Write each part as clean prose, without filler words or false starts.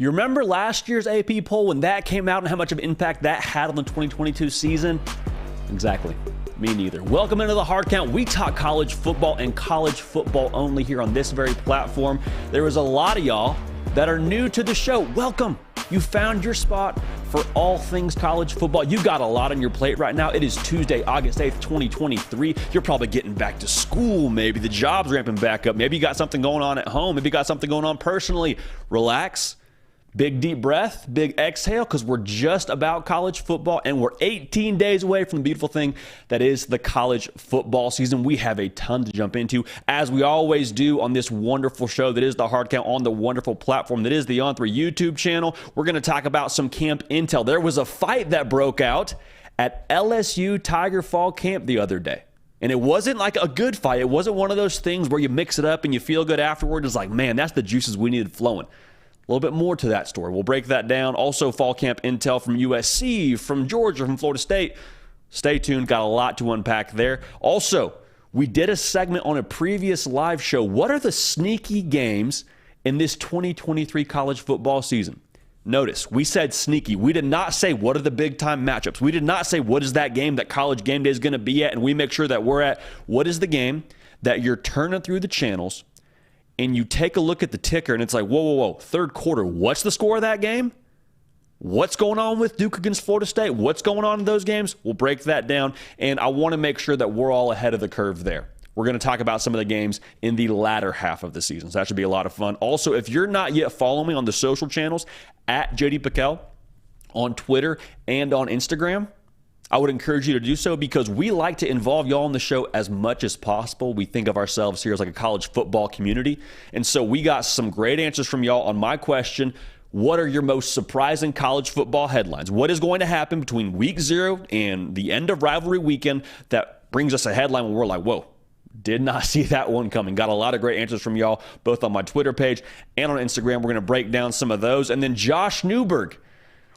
You remember last year's AP poll when that came out and how much of an impact that had on the 2022 season? Exactly. Me neither. Welcome into the Hard Count. We talk college football and college football only here on this very platform. There is a lot of y'all that are new to the show. Welcome. You found your spot for all things college football. You got a lot on your plate right now. It is Tuesday, August 8th, 2023. You're probably getting back to school. Maybe the job's ramping back up. Maybe you got something going on at home. Maybe you got something going on personally. Relax. Big deep breath, big exhale, because we're just about college football and we're 18 days away from the beautiful thing that is the college football season. We have a ton to jump into, as we always do on this wonderful show that is the Hard Count on the wonderful platform that is the On3 YouTube channel. We're going to talk about some camp intel. There was a fight that broke out at LSU Tiger Fall Camp the other day. And it wasn't like a good fight. It wasn't one of those things where you mix it up and you feel good afterward. It's like, man, that's the juices we needed flowing. A little bit more to that story. We'll break that down. Also, fall camp intel from USC, from Georgia, from Florida State. Stay tuned. Got a lot to unpack there. Also, we did a segment on a previous live show. What are the sneaky games in this 2023 college football season? Notice, we said sneaky. We did not say what are the big-time matchups. We did not say what is that game that College Game Day is going to be at, and we make sure that we're at what is the game that you're turning through the channels and you take a look at the ticker, and it's like, whoa, third quarter, what's the score of that game? What's going on with Duke against Florida State? What's going on in those games? We'll break that down, and I want to make sure that we're all ahead of the curve there. We're going to talk about some of the games in the latter half of the season, so that should be a lot of fun. Also, if you're not yet following me on the social channels, at JD Piquel on Twitter and on Instagram, I would encourage you to do so because we like to involve y'all in the show as much as possible. We think of ourselves here as like a college football community. And so we got some great answers from y'all on my question. What are your most surprising college football headlines? What is going to happen between week 0 and the end of rivalry weekend that brings us a headline when we're like, whoa, did not see that one coming. Got a lot of great answers from y'all, both on my Twitter page and on Instagram. We're going to break down some of those. And then Josh Newberg,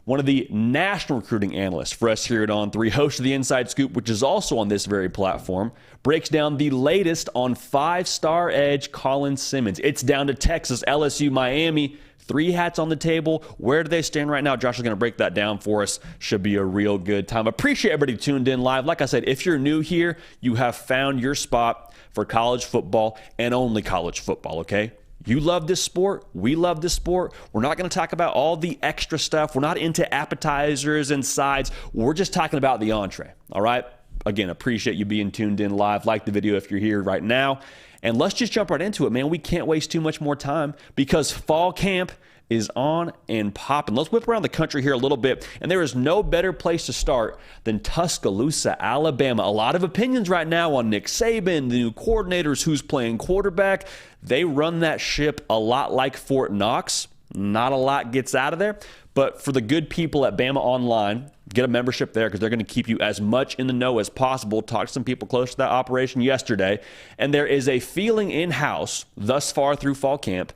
one of the National Recruiting Analysts for us here at On3, host of the Inside Scoop, which is also on this very platform, breaks down the latest on 5-star EDGE Colin Simmons. It's down to Texas, LSU, Miami. 3 hats on the table. Where do they stand right now? Josh is going to break that down for us. Should be a real good time. Appreciate everybody tuned in live. Like I said, if you're new here, you have found your spot for college football and only college football, okay? You love this sport. We love this sport. We're not going to talk about all the extra stuff. We're not into appetizers and sides. We're just talking about the entree, all right? Again, appreciate you being tuned in live. Like the video if you're here right now. And let's just jump right into it, man. We can't waste too much more time because fall camp is on and popping. Let's whip around the country here a little bit. And there is no better place to start than Tuscaloosa, Alabama. A lot of opinions right now on Nick Saban, the new coordinators, who's playing quarterback. They run that ship a lot like Fort Knox. Not a lot gets out of there. But for the good people at Bama Online, get a membership there because they're going to keep you as much in the know as possible. Talked to some people close to that operation yesterday. And there is a feeling in-house thus far through fall camp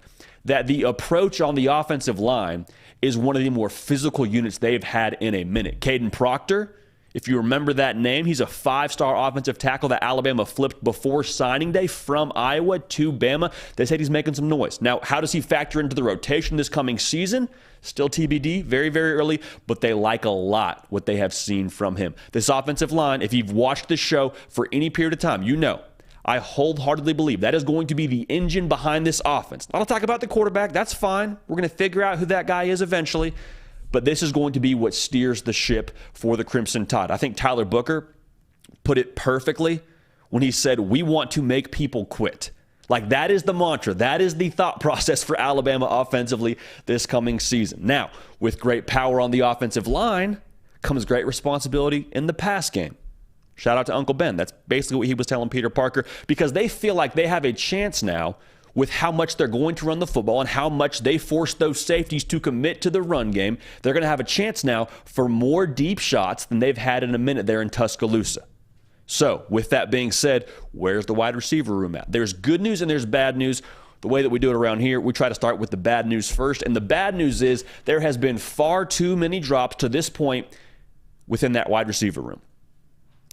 that the approach on the offensive line is one of the more physical units they've had in a minute. Caden Proctor, if you remember that name, he's a 5-star offensive tackle that Alabama flipped before signing day from Iowa to Bama. They said he's making some noise. Now, how does he factor into the rotation this coming season? Still TBD, very, very early, but they like a lot what they have seen from him. This offensive line, if you've watched this show for any period of time, you know I wholeheartedly believe that is going to be the engine behind this offense. I'll talk about the quarterback. That's fine. We're going to figure out who that guy is eventually. But this is going to be what steers the ship for the Crimson Tide. I think Tyler Booker put it perfectly when he said, we want to make people quit. Like, that is the mantra. That is the thought process for Alabama offensively this coming season. Now, with great power on the offensive line comes great responsibility in the pass game. Shout out to Uncle Ben. That's basically what he was telling Peter Parker, because they feel like they have a chance now with how much they're going to run the football and how much they force those safeties to commit to the run game. They're going to have a chance now for more deep shots than they've had in a minute there in Tuscaloosa. So, with that being said, where's the wide receiver room at? There's good news and there's bad news. The way that we do it around here, we try to start with the bad news first. And the bad news is there has been far too many drops to this point within that wide receiver room.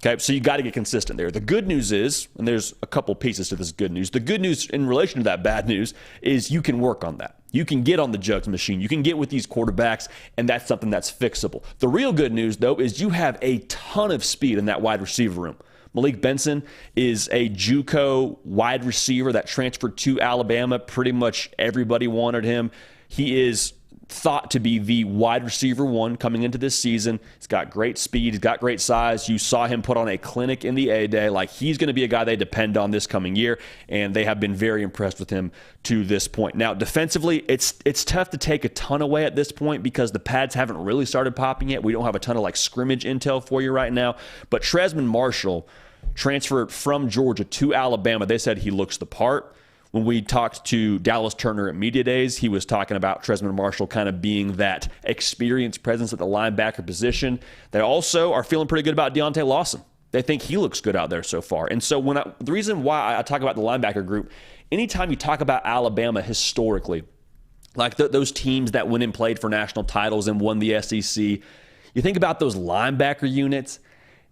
Okay, so you got to get consistent there. The good news is, and there's a couple pieces to this good news, the good news in relation to that bad news is you can work on that. You can get on the jugs machine. You can get with these quarterbacks, and that's something that's fixable. The real good news, though, is you have a ton of speed in that wide receiver room. Malik Benson is a JUCO wide receiver that transferred to Alabama. Pretty much everybody wanted him. He is thought to be the wide receiver one coming into this season. He's got great speed. He's got great size. You saw him put on a clinic in the A-Day. Like, he's going to be a guy they depend on this coming year, and they have been very impressed with him to this point. Now, defensively, it's tough to take a ton away at this point because the pads haven't really started popping yet. We don't have a ton of like scrimmage intel for you right now, but Tresman Marshall transferred from Georgia to Alabama. They said he looks the part. When we talked to Dallas Turner at Media Days, he was talking about Tresman Marshall kind of being that experienced presence at the linebacker position. They also are feeling pretty good about Deontay Lawson. They think he looks good out there so far. And so the reason why I talk about the linebacker group, anytime you talk about Alabama historically, like those teams that went and played for national titles and won the SEC, you think about those linebacker units.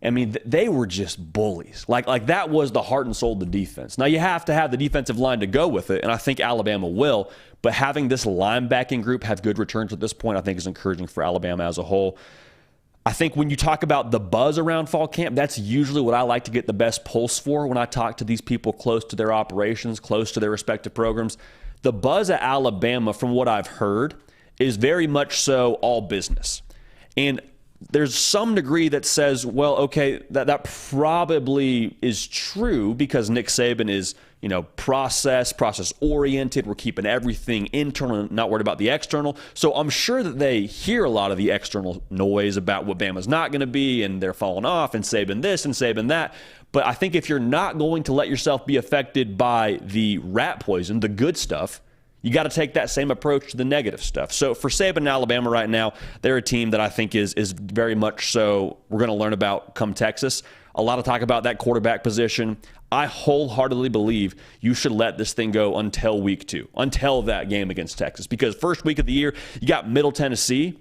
I mean, they were just bullies. Like that was the heart and soul of the defense. Now, you have to have the defensive line to go with it, and I think Alabama will. But having this linebacking group have good returns at this point, I think is encouraging for Alabama as a whole. I think when you talk about the buzz around fall camp, that's usually what I like to get the best pulse for when I talk to these people close to their operations, close to their respective programs. The buzz at Alabama, from what I've heard, is very much so all business. And there's some degree that says, well, okay, that probably is true because Nick Saban is, process-oriented. We're keeping everything internal and not worried about the external. So I'm sure that they hear a lot of the external noise about what Bama's not going to be, and they're falling off, and Saban this and Saban that. But I think if you're not going to let yourself be affected by the rat poison, the good stuff, you got to take that same approach to the negative stuff. So for Saban and Alabama right now, they're a team that I think is very much so we're going to learn about come Texas. A lot of talk about that quarterback position. I wholeheartedly believe you should let this thing go until week 2, until that game against Texas. Because first week of the year, you got Middle Tennessee.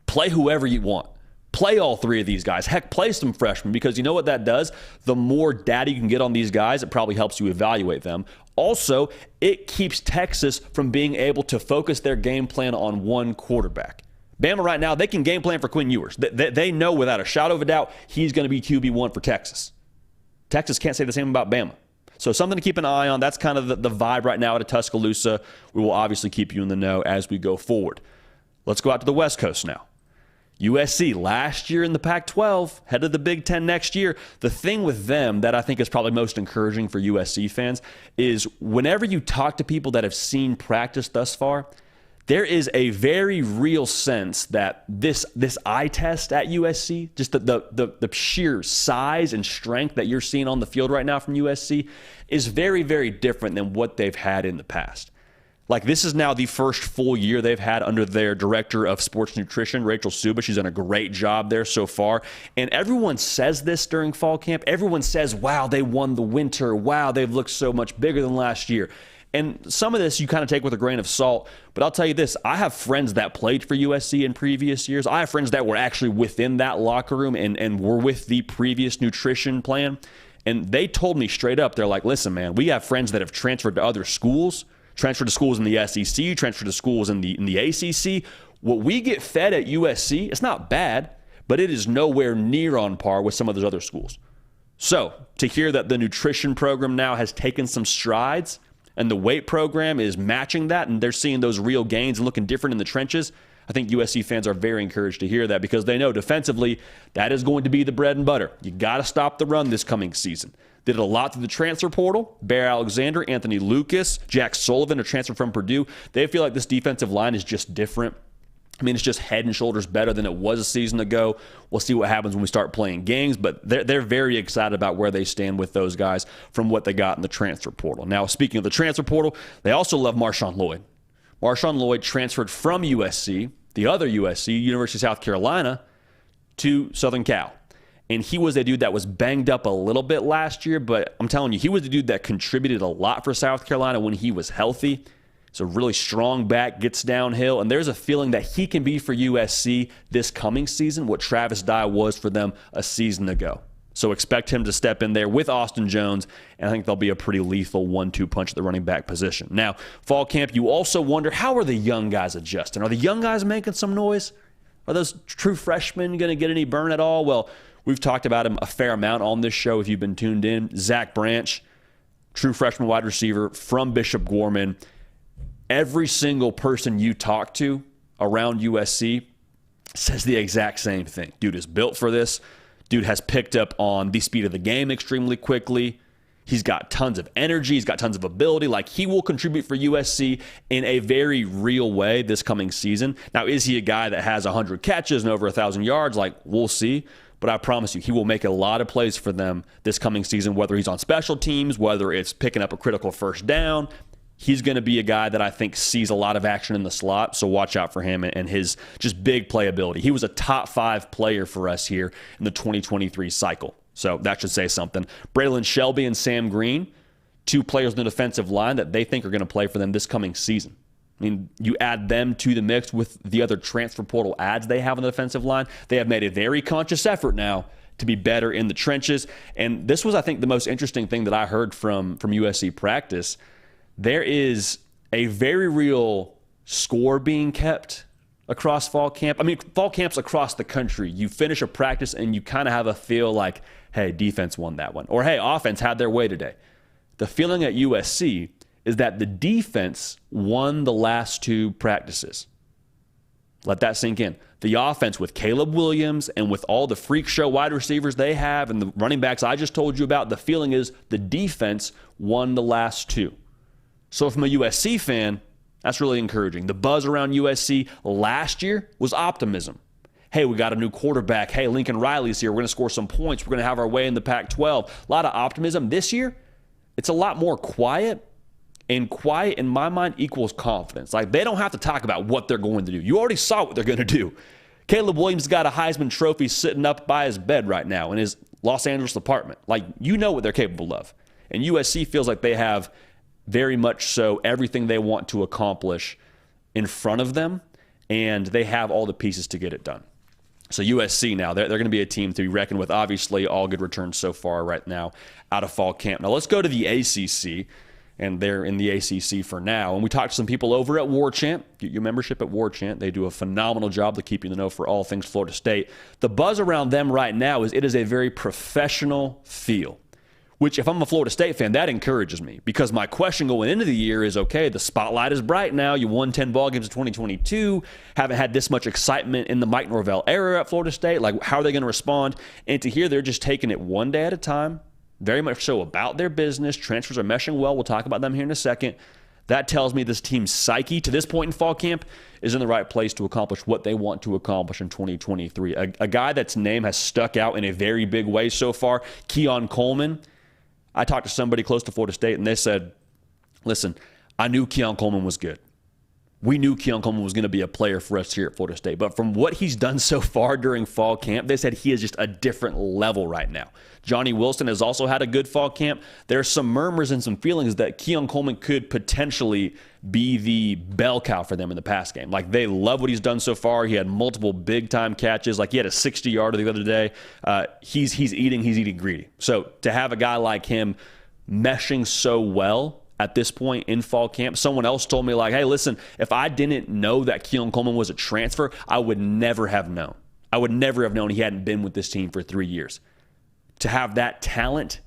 Play whoever you want. Play all 3 of these guys. Heck, play some freshmen, because you know what that does? The more data you can get on these guys, it probably helps you evaluate them. Also, it keeps Texas from being able to focus their game plan on one quarterback. Bama right now, they can game plan for Quinn Ewers. They know without a shadow of a doubt he's going to be QB1 for Texas. Texas can't say the same about Bama. So something to keep an eye on. That's kind of the vibe right now at Tuscaloosa. We will obviously keep you in the know as we go forward. Let's go out to the West Coast now. USC, last year in the Pac-12, headed the Big Ten next year. The thing with them that I think is probably most encouraging for USC fans is whenever you talk to people that have seen practice thus far, there is a very real sense that this eye test at USC, just the sheer size and strength that you're seeing on the field right now from USC, is very, very different than what they've had in the past. Like, this is now the first full year they've had under their director of sports nutrition, Rachel Suba. She's done a great job there so far. And everyone says this during fall camp. Everyone says, wow, they won the winter. Wow, they've looked so much bigger than last year. And some of this you kind of take with a grain of salt. But I'll tell you this, I have friends that played for USC in previous years. I have friends that were actually within that locker room and were with the previous nutrition plan. And they told me straight up, they're like, listen, man, we have friends that have transferred to other schools, transferred to schools in the SEC, transferred to schools in the ACC. What we get fed at USC, it's not bad, but it is nowhere near on par with some of those other schools. So to hear that the nutrition program now has taken some strides and the weight program is matching that and they're seeing those real gains and looking different in the trenches, I think USC fans are very encouraged to hear that because they know defensively that is going to be the bread and butter. You got to stop the run this coming season. Did a lot through the transfer portal. Bear Alexander, Anthony Lucas, Jack Sullivan, a transfer from Purdue. They feel like this defensive line is just different. I mean, it's just head and shoulders better than it was a season ago. We'll see what happens when we start playing games, but they're very excited about where they stand with those guys from what they got in the transfer portal. Now, speaking of the transfer portal, they also love Marshawn Lloyd. Marshawn Lloyd transferred from USC, the other USC, University of South Carolina, to Southern Cal. And he was a dude that was banged up a little bit last year, but I'm telling you, he was the dude that contributed a lot for South Carolina when he was healthy. He's a really strong back, gets downhill, and there's a feeling that he can be for USC this coming season what Travis Dye was for them a season ago. So expect him to step in there with Austin Jones, and I think they'll be a pretty lethal 1-2 punch at the running back position. Now, fall camp, you also wonder, how are the young guys adjusting? Are the young guys making some noise? Are those true freshmen going to get any burn at all? Well, we've talked about him a fair amount on this show if you've been tuned in. Zach Branch, true freshman wide receiver from Bishop Gorman. Every single person you talk to around USC says the exact same thing. Dude is built for this. Dude has picked up on the speed of the game extremely quickly. He's got tons of energy. He's got tons of ability. Like, he will contribute for USC in a very real way this coming season. Now, is he a guy that has 100 catches and over 1,000 yards? Like, we'll see. But I promise you, he will make a lot of plays for them this coming season, whether he's on special teams, whether it's picking up a critical first down. He's going to be a guy that I think sees a lot of action in the slot, so watch out for him and his just big playability. He was a top 5 player for us here in the 2023 cycle, so that should say something. Braylon Shelby and Sam Green, 2 players in the defensive line that they think are going to play for them this coming season. I mean, you add them to the mix with the other transfer portal adds they have on the defensive line. They have made a very conscious effort now to be better in the trenches, and this was, I think, the most interesting thing that I heard from USC practice. There is a very real score being kept across fall camp. I mean, fall camps across the country. You finish a practice and you kind of have a feel like, hey, defense won that one. Or, hey, offense had their way today. The feeling at USC is that the defense won the last 2 practices. Let that sink in. The offense with Caleb Williams and with all the freak show wide receivers they have and the running backs I just told you about, the feeling is the defense won the last 2. So from a USC fan, that's really encouraging. The buzz around USC last year was optimism. Hey, we got a new quarterback. Hey, Lincoln Riley's here. We're going to score some points. We're going to have our way in the Pac-12. A lot of optimism. This year, it's a lot more quiet, and quiet in my mind equals confidence. Like, they don't have to talk about what they're going to do. You already saw what they're going to do. Caleb Williams got a Heisman Trophy sitting up by his bed right now in his Los Angeles apartment. Like, you know what they're capable of. And USC feels like they have very much so everything they want to accomplish in front of them, and they have all the pieces to get it done. So USC now, they're going to be a team to be reckoned with. Obviously, all good returns so far right now out of fall camp. Now let's go to the ACC, and they're in the ACC for now. And we talked to some people over at War Chant. Get your membership at War Chant. They do a phenomenal job to keep you in the know for all things Florida State. The buzz around them right now is it is a very professional feel, which, if I'm a Florida State fan, that encourages me, because my question going into the year is, okay, the spotlight is bright now. You won 10 ball games in 2022, haven't had this much excitement in the Mike Norvell era at Florida State. Like, how are they going to respond? And to hear they're just taking it one day at a time, very much so about their business. Transfers are meshing well. We'll talk about them here in a second. That tells me this team's psyche to this point in fall camp is in the right place to accomplish what they want to accomplish in 2023. A guy that's name has stuck out in a very big way so far, Keon Coleman. I talked to somebody close to Florida State, and they said, listen, I knew Keon Coleman was good. We knew Keon Coleman was going to be a player for us here at Florida State. But from what he's done so far during fall camp, they said he is just a different level right now. Johnny Wilson has also had a good fall camp. There's some murmurs and some feelings that Keon Coleman could potentially be the bell cow for them in the pass game. Like, they love what he's done so far. He had multiple big-time catches. Like, he had a 60-yarder the other day. He's eating greedy. So to have a guy like him meshing so well at this point in fall camp, someone else told me, like, hey, listen, if I didn't know that Keon Coleman was a transfer, I would never have known. I would never have known he hadn't been with this team for 3 years. To have that talent,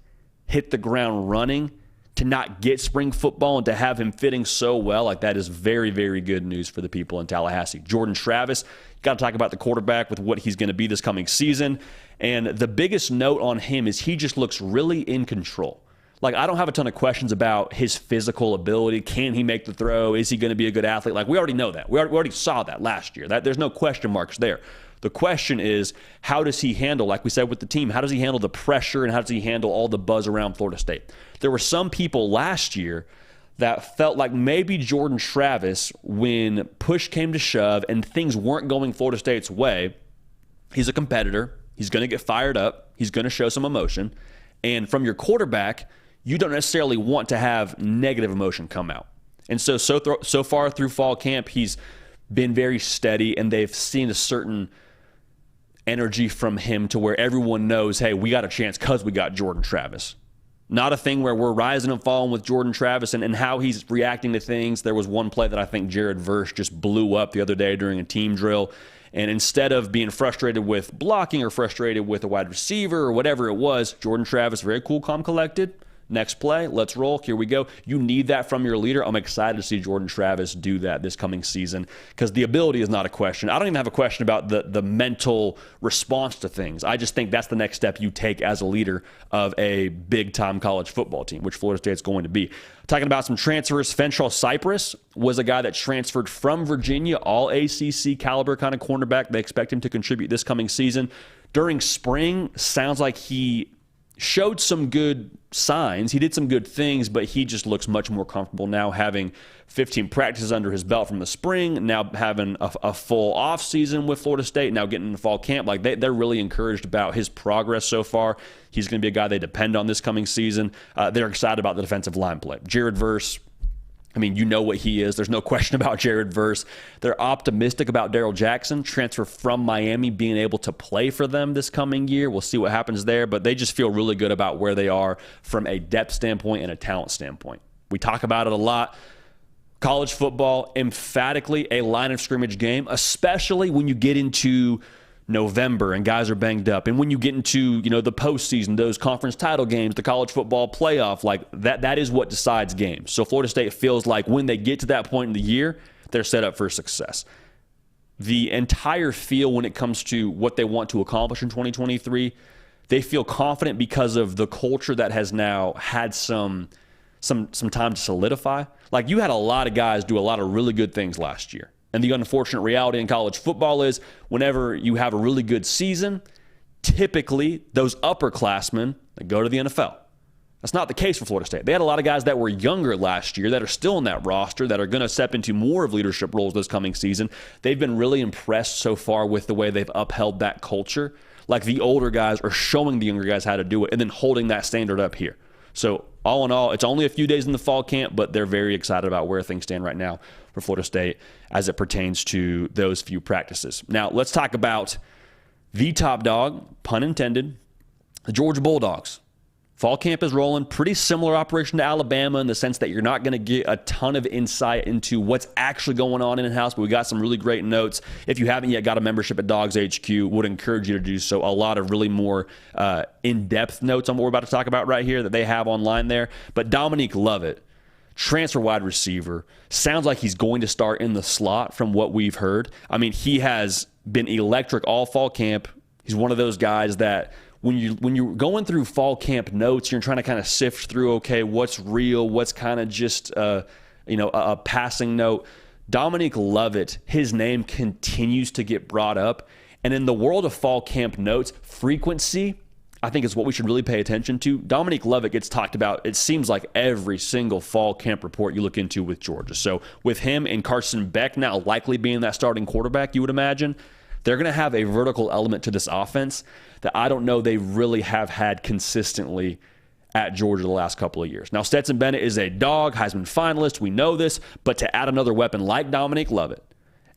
hit the ground running, to not get spring football, and to have him fitting so well, like, that is very, very good news for the people in Tallahassee. Jordan Travis, got to talk about the quarterback with what he's going to be this coming season. And the biggest note on him is he just looks really in control. Like, I don't have a ton of questions about his physical ability. Can he make the throw? Is he going to be a good athlete? Like, we already know that. We already saw that last year. There's no question marks there. The question is, how does he handle, like we said with the team, how does he handle the pressure, and how does he handle all the buzz around Florida State? There were some people last year that felt like maybe Jordan Travis, when push came to shove and things weren't going Florida State's way, he's a competitor. He's going to get fired up. He's going to show some emotion. And from your quarterback, you don't necessarily want to have negative emotion come out. And so far through fall camp, he's been very steady, and they've seen a certain energy from him to where everyone knows, hey, we got a chance because we got Jordan Travis. Not a thing where we're rising and falling with Jordan Travis and how he's reacting to things. There was one play that I think Jared Verse just blew up the other day during a team drill. And instead of being frustrated with blocking or frustrated with a wide receiver or whatever it was, Jordan Travis, very cool, calm, collected. Next play, let's roll. Here we go. You need that from your leader. I'm excited to see Jordan Travis do that this coming season because the ability is not a question. I don't even have a question about the mental response to things. I just think that's the next step you take as a leader of a big-time college football team, which Florida State's going to be. Talking about some transfers, Fentrell Cypress was a guy that transferred from Virginia, all ACC caliber kind of cornerback. They expect him to contribute this coming season. During spring, sounds like he showed some good signs. He did some good things, but he just looks much more comfortable now having 15 practices under his belt from the spring, now having a full offseason with Florida State, now getting into fall camp. Like they're really encouraged about his progress so far. He's going to be a guy they depend on this coming season. They're excited about the defensive line play. Jared Verse, I mean, you know what he is. There's no question about Jared Verse. They're optimistic about Darrell Jackson, transfer from Miami, being able to play for them this coming year. We'll see what happens there, but they just feel really good about where they are from a depth standpoint and a talent standpoint. We talk about it a lot. College football, emphatically a line of scrimmage game, especially when you get into November and guys are banged up. And when you get into, the postseason, those conference title games, the college football playoff, like that is what decides games. So Florida State feels like when they get to that point in the year, they're set up for success. The entire feel when it comes to what they want to accomplish in 2023, they feel confident because of the culture that has now had some time to solidify. Like you had a lot of guys do a lot of really good things last year. And the unfortunate reality in college football is whenever you have a really good season, typically those upperclassmen that go to the NFL. That's not the case for Florida State. They had a lot of guys that were younger last year that are still in that roster that are going to step into more of leadership roles this coming season. They've been really impressed so far with the way they've upheld that culture. Like the older guys are showing the younger guys how to do it and then holding that standard up here. So all in all, it's only a few days in the fall camp, but they're very excited about where things stand right now for Florida State as it pertains to those few practices. Now, let's talk about the top dog, pun intended, the Georgia Bulldogs. Fall camp is rolling. Pretty similar operation to Alabama in the sense that you're not going to get a ton of insight into what's actually going on in-house, but we got some really great notes. If you haven't yet got a membership at Dogs HQ, would encourage you to do so. A lot of really more in-depth notes on what we're about to talk about right here that they have online there. But Dominique Lovett, transfer wide receiver, sounds like he's going to start in the slot from what we've heard. I mean, he has been electric all fall camp. He's one of those guys that when you're going through fall camp notes, you're trying to kind of sift through, okay, what's real, what's kind of just a passing note. Dominique Lovett, his name continues to get brought up. And in the world of fall camp notes, frequency, I think is what we should really pay attention to. Dominique Lovett gets talked about, it seems like every single fall camp report you look into with Georgia. So with him and Carson Beck now likely being that starting quarterback, you would imagine, they're going to have a vertical element to this offense that I don't know they really have had consistently at Georgia the last couple of years. Now, Stetson Bennett is a dog, Heisman finalist. We know this. But to add another weapon like Dominique Lovett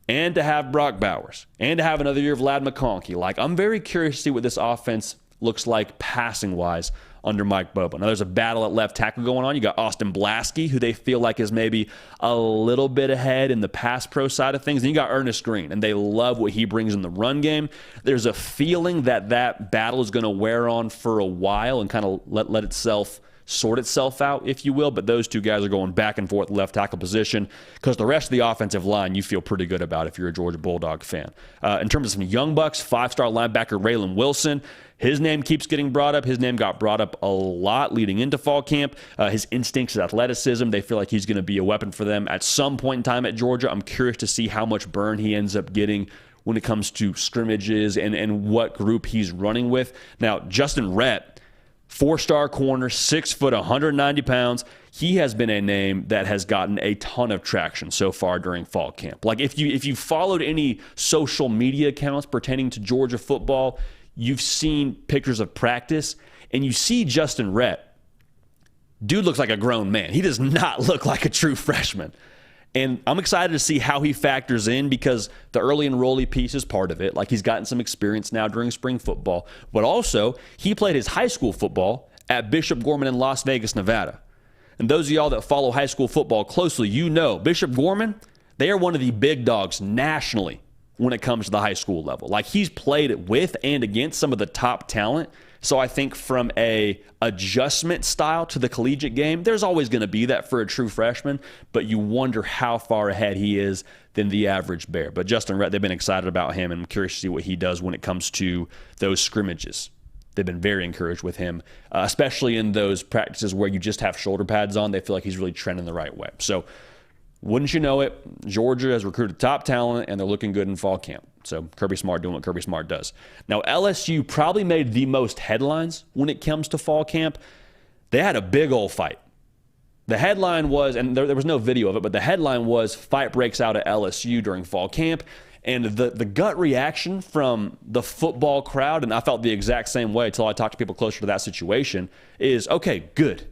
and to have Brock Bowers and to have another year of Ladd McConkey, I'm very curious to see what this offense looks like passing-wise under Mike Bobo. Now, there's a battle at left tackle going on. You got Austin Blaske, who they feel like is maybe a little bit ahead in the pass pro side of things. And you got Ernest Green, and they love what he brings in the run game. There's a feeling that battle is going to wear on for a while and kind of let itself sort itself out, if you will. But those two guys are going back and forth left tackle position because the rest of the offensive line you feel pretty good about if you're a Georgia Bulldog fan. In terms of some young bucks, five-star linebacker Raylan Wilson, his name keeps getting brought up. His name got brought up a lot leading into fall camp. His instincts, his athleticism, they feel like he's going to be a weapon for them at some point in time at Georgia. I'm curious to see how much burn he ends up getting when it comes to scrimmages and what group he's running with. Now, Justin Rhett, four-star corner, 6 foot, 190 pounds. He has been a name that has gotten a ton of traction so far during fall camp. Like if you followed any social media accounts pertaining to Georgia football, you've seen pictures of practice, and you see Justin Rhett. Dude looks like a grown man. He does not look like a true freshman. And I'm excited to see how he factors in because the early enrollee piece is part of it. Like, he's gotten some experience now during spring football. But also, he played his high school football at Bishop Gorman in Las Vegas, Nevada. And those of y'all that follow high school football closely, you know Bishop Gorman, they are one of the big dogs nationally when it comes to the high school level. Like, he's played with and against some of the top talent. So I think from a adjustment style to the collegiate game, there's always going to be that for a true freshman, but you wonder how far ahead he is than the average Bear. But Justin Rhett, they've been excited about him, and I'm curious to see what he does when it comes to those scrimmages. They've been very encouraged with him, especially in those practices where you just have shoulder pads on. They feel like he's really trending the right way. So wouldn't you know it, Georgia has recruited top talent, and they're looking good in fall camp. So Kirby Smart doing what Kirby Smart does. Now, LSU probably made the most headlines when it comes to fall camp. They had a big old fight. The headline was, and there was no video of it, but the headline was, fight breaks out at LSU during fall camp. And the gut reaction from the football crowd, and I felt the exact same way until I talked to people closer to that situation, is, okay, good.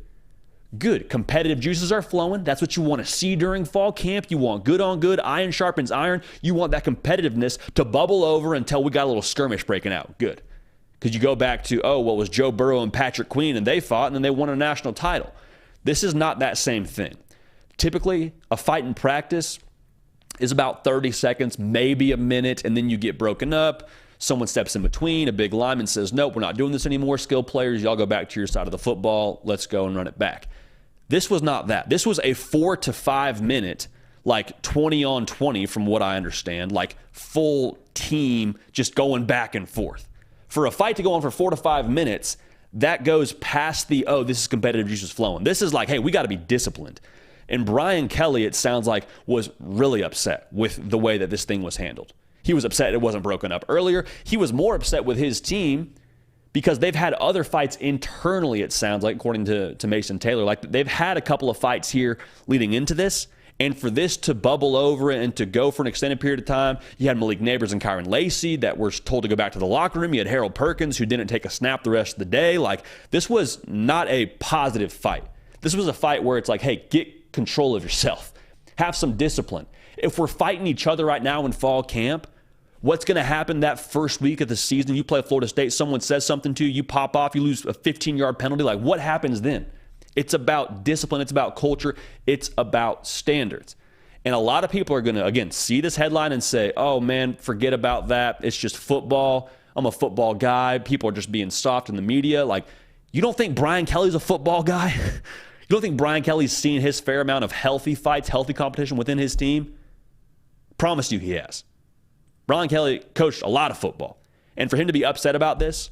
Good. Competitive juices are flowing. That's what you want to see during fall camp. You want good on good. Iron sharpens iron. You want that competitiveness to bubble over until we got a little skirmish breaking out. Good. Because you go back to, it was Joe Burrow and Patrick Queen, and they fought, and then they won a national title. This is not that same thing. Typically, a fight in practice is about 30 seconds, maybe a minute, and then you get broken up. Someone steps in between. A big lineman says, nope, we're not doing this anymore. Skilled players, y'all go back to your side of the football. Let's go and run it back. This was not that. This was a 4 to 5 minute, like 20 on 20 from what I understand, like full team just going back and forth. For a fight to go on for 4 to 5 minutes, that goes past the, this is competitive juices flowing. This is like, hey, we got to be disciplined. And Brian Kelly, it sounds like, was really upset with the way that this thing was handled. He was upset it wasn't broken up earlier. He was more upset with his team because they've had other fights internally, it sounds like, according to Mason Taylor. Like, they've had a couple of fights here leading into this, and for this to bubble over and to go for an extended period of time, you had Malik Neighbors and Kyron Lacey that were told to go back to the locker room. You had Harold Perkins, who didn't take a snap the rest of the day. Like, this was not a positive fight. This was a fight where it's like, hey, get control of yourself. Have some discipline. If we're fighting each other right now in fall camp, what's going to happen that first week of the season? You play Florida State, someone says something to you, you pop off, you lose a 15-yard penalty. Like, what happens then? It's about discipline. It's about culture. It's about standards. And a lot of people are going to, again, see this headline and say, oh, man, forget about that. It's just football. I'm a football guy. People are just being soft in the media. Like, you don't think Brian Kelly's a football guy? You don't think Brian Kelly's seen his fair amount of healthy fights, healthy competition within his team? Promise you he has. Brian Kelly coached a lot of football. And for him to be upset about this,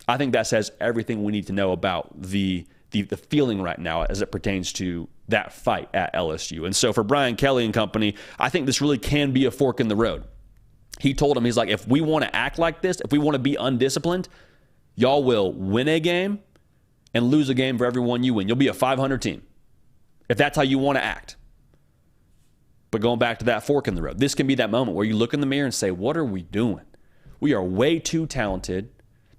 I think that says everything we need to know about the feeling right now as it pertains to that fight at LSU. And so for Brian Kelly and company, I think this really can be a fork in the road. He told him, he's like, if we want to act like this, if we want to be undisciplined, y'all will win a game and lose a game for every one you win. You'll be a 500 team if that's how you want to act. But going back to that fork in the road, this can be that moment where you look in the mirror and say, what are we doing? We are way too talented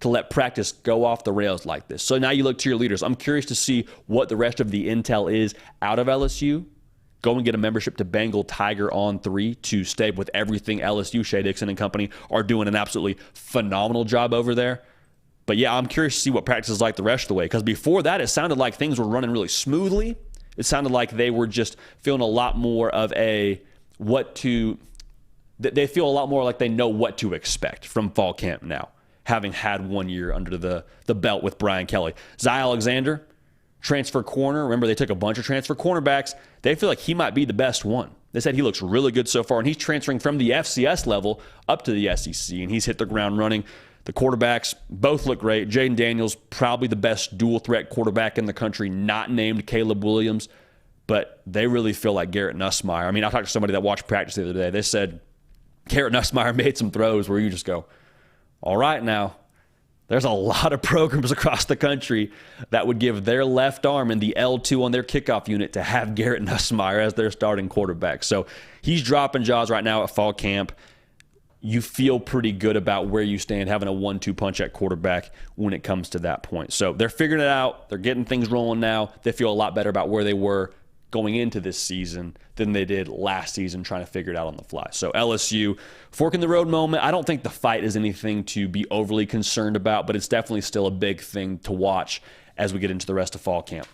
to let practice go off the rails like this. So now you look to your leaders. I'm curious to see what the rest of the intel is out of LSU. Go and get a membership to Bengal Tiger on 3 to stay with everything LSU. Shea Dixon and company are doing an absolutely phenomenal job over there. But yeah, I'm curious to see what practice is like the rest of the way, because before that, it sounded like things were running really smoothly. It sounded like they were just feeling a lot more of they feel a lot more like they know what to expect from fall camp now, having had 1 year under the belt with Brian Kelly. Zy Alexander, transfer corner. Remember, they took a bunch of transfer cornerbacks. They feel like he might be the best one. They said he looks really good so far, and he's transferring from the FCS level up to the SEC, and he's hit the ground running. The quarterbacks both look great. Jaden Daniels, probably the best dual-threat quarterback in the country, not named Caleb Williams, but they really feel like Garrett Nussmeier. I mean, I talked to somebody that watched practice the other day. They said Garrett Nussmeier made some throws where you just go, all right now. There's a lot of programs across the country that would give their left arm in the L2 on their kickoff unit to have Garrett Nussmeier as their starting quarterback. So he's dropping jaws right now at fall camp. You feel pretty good about where you stand having a 1-2 punch at quarterback when it comes to that point. So they're figuring it out. They're getting things rolling now. They feel a lot better about where they were going into this season than they did last season trying to figure it out on the fly. So LSU, fork in the road moment. I don't think the fight is anything to be overly concerned about, but it's definitely still a big thing to watch as we get into the rest of fall camp.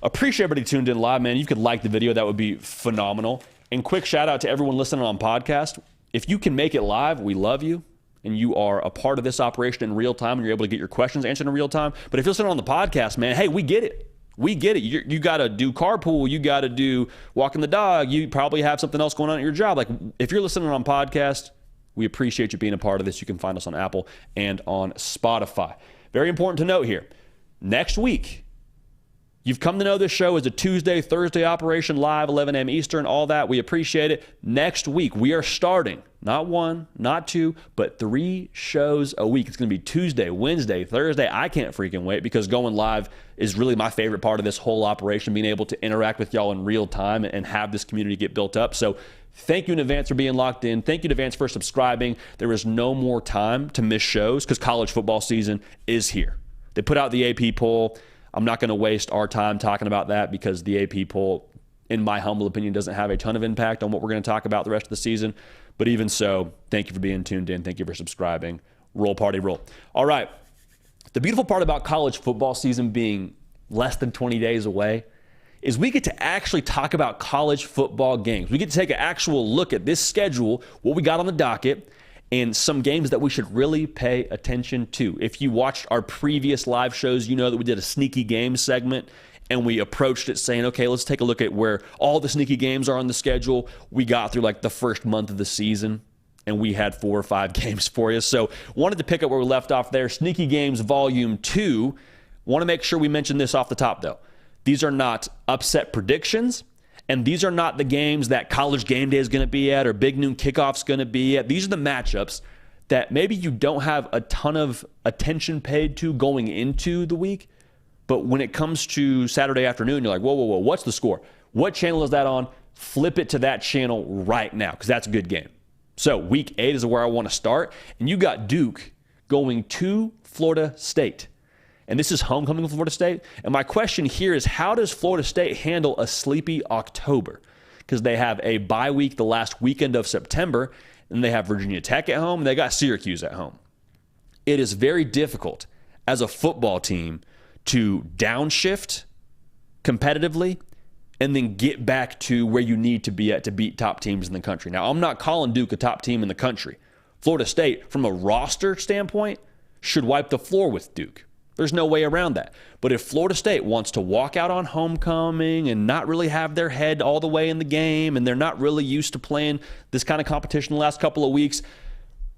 Appreciate everybody tuned in live, man. You could like the video. That would be phenomenal. And quick shout out to everyone listening on podcast. If you can make it live, we love you. And you are a part of this operation in real time and you're able to get your questions answered in real time. But if you're listening on the podcast, man, hey, we get it. We get it. You got to do carpool. You got to do walking the dog. You probably have something else going on at your job. Like if you're listening on podcast, we appreciate you being a part of this. You can find us on Apple and on Spotify. Very important to note here. Next week, you've come to know this show as a Tuesday, Thursday operation, live, 11 a.m. Eastern, all that. We appreciate it. Next week, we are starting, not one, not two, but 3 shows a week. It's going to be Tuesday, Wednesday, Thursday. I can't freaking wait because going live is really my favorite part of this whole operation, being able to interact with y'all in real time and have this community get built up. So thank you in advance for being locked in. Thank you in advance for subscribing. There is no more time to miss shows because college football season is here. They put out the AP poll. I'm not going to waste our time talking about that because the AP poll, in my humble opinion, doesn't have a ton of impact on what we're going to talk about the rest of the season. But even so, thank you for being tuned in. Thank you for subscribing. Roll, party, roll. All right. The beautiful part about college football season being less than 20 days away is we get to actually talk about college football games. We get to take an actual look at this schedule, what we got on the docket, and some games that we should really pay attention to. If you watched our previous live shows, you know that we did a sneaky game segment and we approached it saying, okay, let's take a look at where all the sneaky games are on the schedule. We got through like the first month of the season and we had 4 or 5 games for you. So wanted to pick up where we left off there. Sneaky Games Volume 2. Want to make sure we mention this off the top though. These are not upset predictions. And these are not the games that College Game Day is going to be at or Big Noon Kickoff's going to be at. These are the matchups that maybe you don't have a ton of attention paid to going into the week. But when it comes to Saturday afternoon, you're like, whoa, what's the score? What channel is that on? Flip it to that channel right now because that's a good game. So week 8 is where I want to start. And you got Duke going to Florida State. And this is homecoming for Florida State. And my question here is, how does Florida State handle a sleepy October? Because they have a bye week the last weekend of September, and they have Virginia Tech at home, and they got Syracuse at home. It is very difficult as a football team to downshift competitively and then get back to where you need to be at to beat top teams in the country. Now, I'm not calling Duke a top team in the country. Florida State, from a roster standpoint, should wipe the floor with Duke. There's no way around that. But if Florida State wants to walk out on homecoming and not really have their head all the way in the game and they're not really used to playing this kind of competition the last couple of weeks,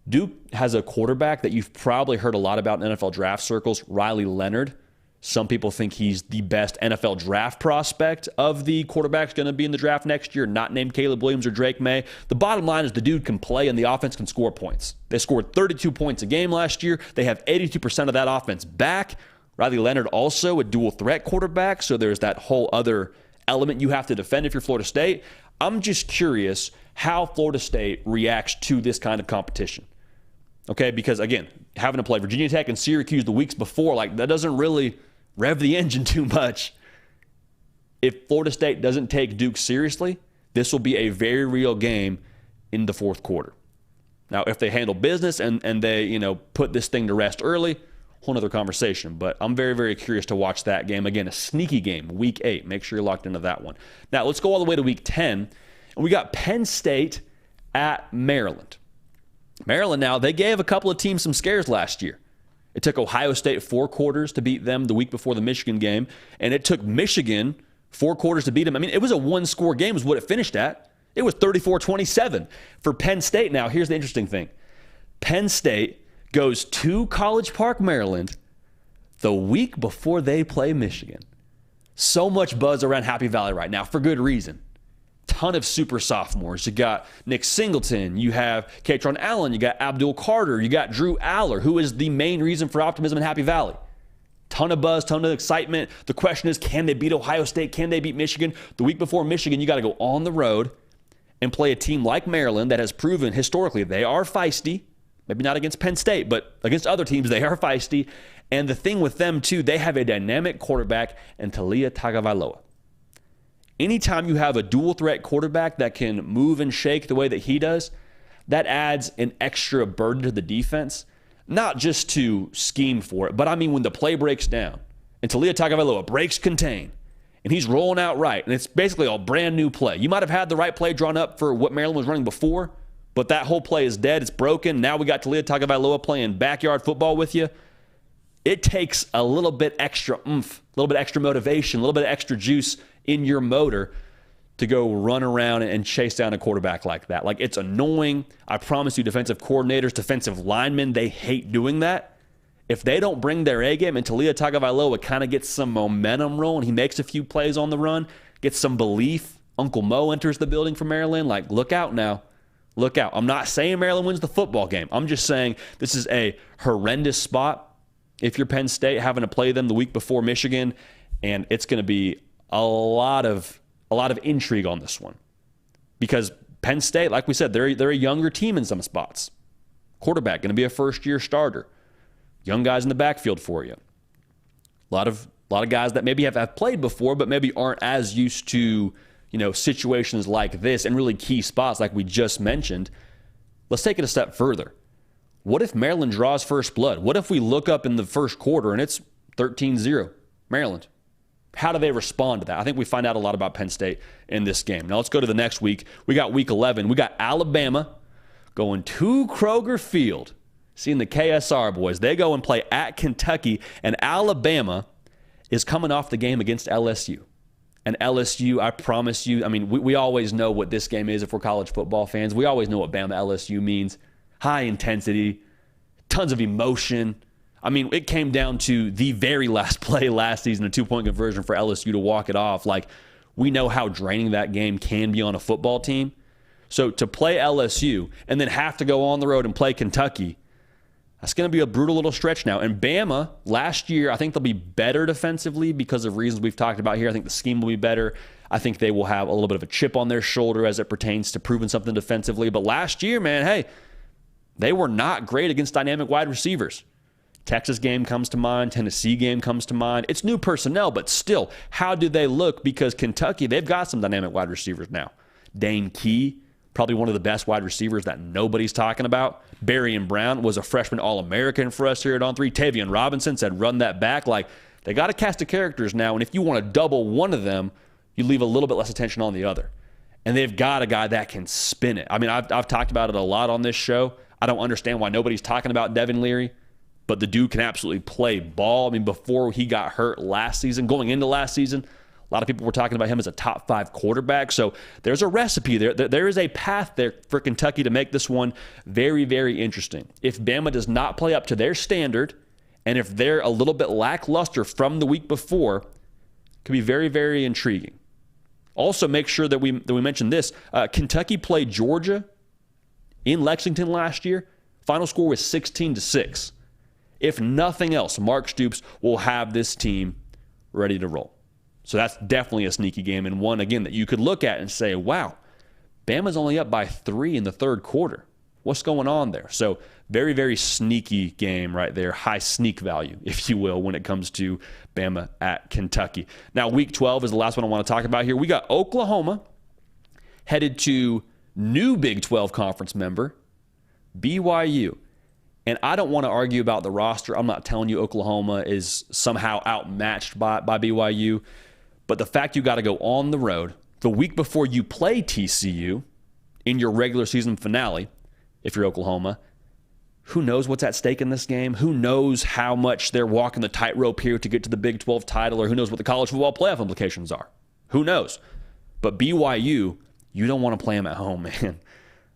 Duke has a quarterback that you've probably heard a lot about in NFL draft circles, Riley Leonard. Some people think he's the best NFL draft prospect of the quarterbacks going to be in the draft next year, not named Caleb Williams or Drake May. The bottom line is the dude can play and the offense can score points. They scored 32 points a game last year. They have 82% of that offense back. Riley Leonard also a dual threat quarterback, so there's that whole other element you have to defend if you're Florida State. I'm just curious how Florida State reacts to this kind of competition. Okay, because again, having to play Virginia Tech and Syracuse the weeks before, like that doesn't really rev the engine too much. If Florida State doesn't take Duke seriously, this will be a very real game in the fourth quarter. Now, if they handle business and they, put this thing to rest early, whole nother conversation. But I'm very, very curious to watch that game. Again, a sneaky game, week 8. Make sure you're locked into that one. Now, let's go all the way to week 10. And we got Penn State at Maryland. Maryland now, they gave a couple of teams some scares last year. It took Ohio State 4 quarters to beat them the week before the Michigan game, and it took Michigan 4 quarters to beat them. I mean, it was a one-score game is what it finished at. It was 34-27 for Penn State. Now, here's the interesting thing. Penn State goes to College Park, Maryland, the week before they play Michigan. So much buzz around Happy Valley right now for good reason. Ton of super sophomores. You got Nick Singleton, you have Katron Allen, you got Abdul Carter, you got Drew Aller, who is the main reason for optimism in Happy Valley. Ton of buzz, ton of excitement. The question is, can they beat Ohio State? Can they beat Michigan? The week before Michigan, you got to go on the road and play a team like Maryland that has proven historically they are feisty. Maybe not against Penn State, but against other teams, they are feisty. And the thing with them, too, they have a dynamic quarterback in Talia Tagovailoa. Anytime you have a dual threat quarterback that can move and shake the way that he does, that adds an extra burden to the defense, not just to scheme for it, but I mean when the play breaks down and Taulia Tagovailoa breaks contain and he's rolling out right, and it's basically a brand new play. You might have had the right play drawn up for what Maryland was running before, but that whole play is dead. It's broken. Now we got Taulia Tagovailoa playing backyard football with you. It takes a little bit extra oomph, a little bit extra motivation, a little bit of extra juice in your motor to go run around and chase down a quarterback like that. Like, it's annoying. I promise you, defensive coordinators, defensive linemen, they hate doing that. If they don't bring their A game and Taulia Tagovailoa kind of gets some momentum rolling, he makes a few plays on the run, gets some belief, Uncle Mo enters the building for Maryland, like, look out now. Look out. I'm not saying Maryland wins the football game. I'm just saying this is a horrendous spot if you're Penn State having to play them the week before Michigan, and it's going to be a lot of intrigue on this one. Because Penn State, like we said, they're a younger team in some spots. Quarterback going to be a first-year starter. Young guys in the backfield for you. A lot of guys that maybe have played before, but maybe aren't as used to, situations like this and really key spots like we just mentioned. Let's take it a step further. What if Maryland draws first blood? What if we look up in the first quarter and it's 13-0 Maryland? How do they respond to that? I think we find out a lot about Penn State in this game. Now let's go to the next week. We got week 11. We got Alabama going to Kroger Field, seeing the KSR boys. They go and play at Kentucky, and Alabama is coming off the game against LSU. And LSU, I promise you, we always know what this game is if we're college football fans. We always know what Bama LSU means. High intensity, tons of emotion. It came down to the very last play last season, a 2-point conversion for LSU to walk it off. Like, we know how draining that game can be on a football team. So to play LSU and then have to go on the road and play Kentucky, that's going to be a brutal little stretch now. And Bama, last year, I think they'll be better defensively because of reasons we've talked about here. I think the scheme will be better. I think they will have a little bit of a chip on their shoulder as it pertains to proving something defensively. But last year, man, hey, they were not great against dynamic wide receivers. Texas game comes to mind. Tennessee game comes to mind. It's new personnel, but still, how do they look? Because Kentucky, they've got some dynamic wide receivers now. Dane Key, probably one of the best wide receivers that nobody's talking about. Berrien Brown was a freshman All-American for us here at On3. Tavion Robinson said run that back. Like, they got a cast of characters now, and if you want to double one of them, you leave a little bit less attention on the other. And they've got a guy that can spin it. I've talked about it a lot on this show. I don't understand why nobody's talking about Devin Leary, but the dude can absolutely play ball. Before he got hurt last season, going into last season, a lot of people were talking about him as a top 5 quarterback. So there's a recipe there. There is a path there for Kentucky to make this one very, very interesting. If Bama does not play up to their standard, and if they're a little bit lackluster from the week before, it could be very, very intriguing. Also, make sure that we mention this. Kentucky played Georgia in Lexington last year. Final score was 16-6. If nothing else, Mark Stoops will have this team ready to roll. So that's definitely a sneaky game, and one, again, that you could look at and say, wow, Bama's only up by 3 in the third quarter. What's going on there? So very, very sneaky game right there. High sneak value, if you will, when it comes to Bama at Kentucky. Now, week 12 is the last one I want to talk about here. We got Oklahoma headed to new Big 12 conference member, BYU. And I don't want to argue about the roster. I'm not telling you Oklahoma is somehow outmatched by BYU. But the fact you got to go on the road the week before you play TCU in your regular season finale, if you're Oklahoma, who knows what's at stake in this game? Who knows how much they're walking the tightrope here to get to the Big 12 title, or who knows what the college football playoff implications are? Who knows? But BYU, you don't want to play them at home, man.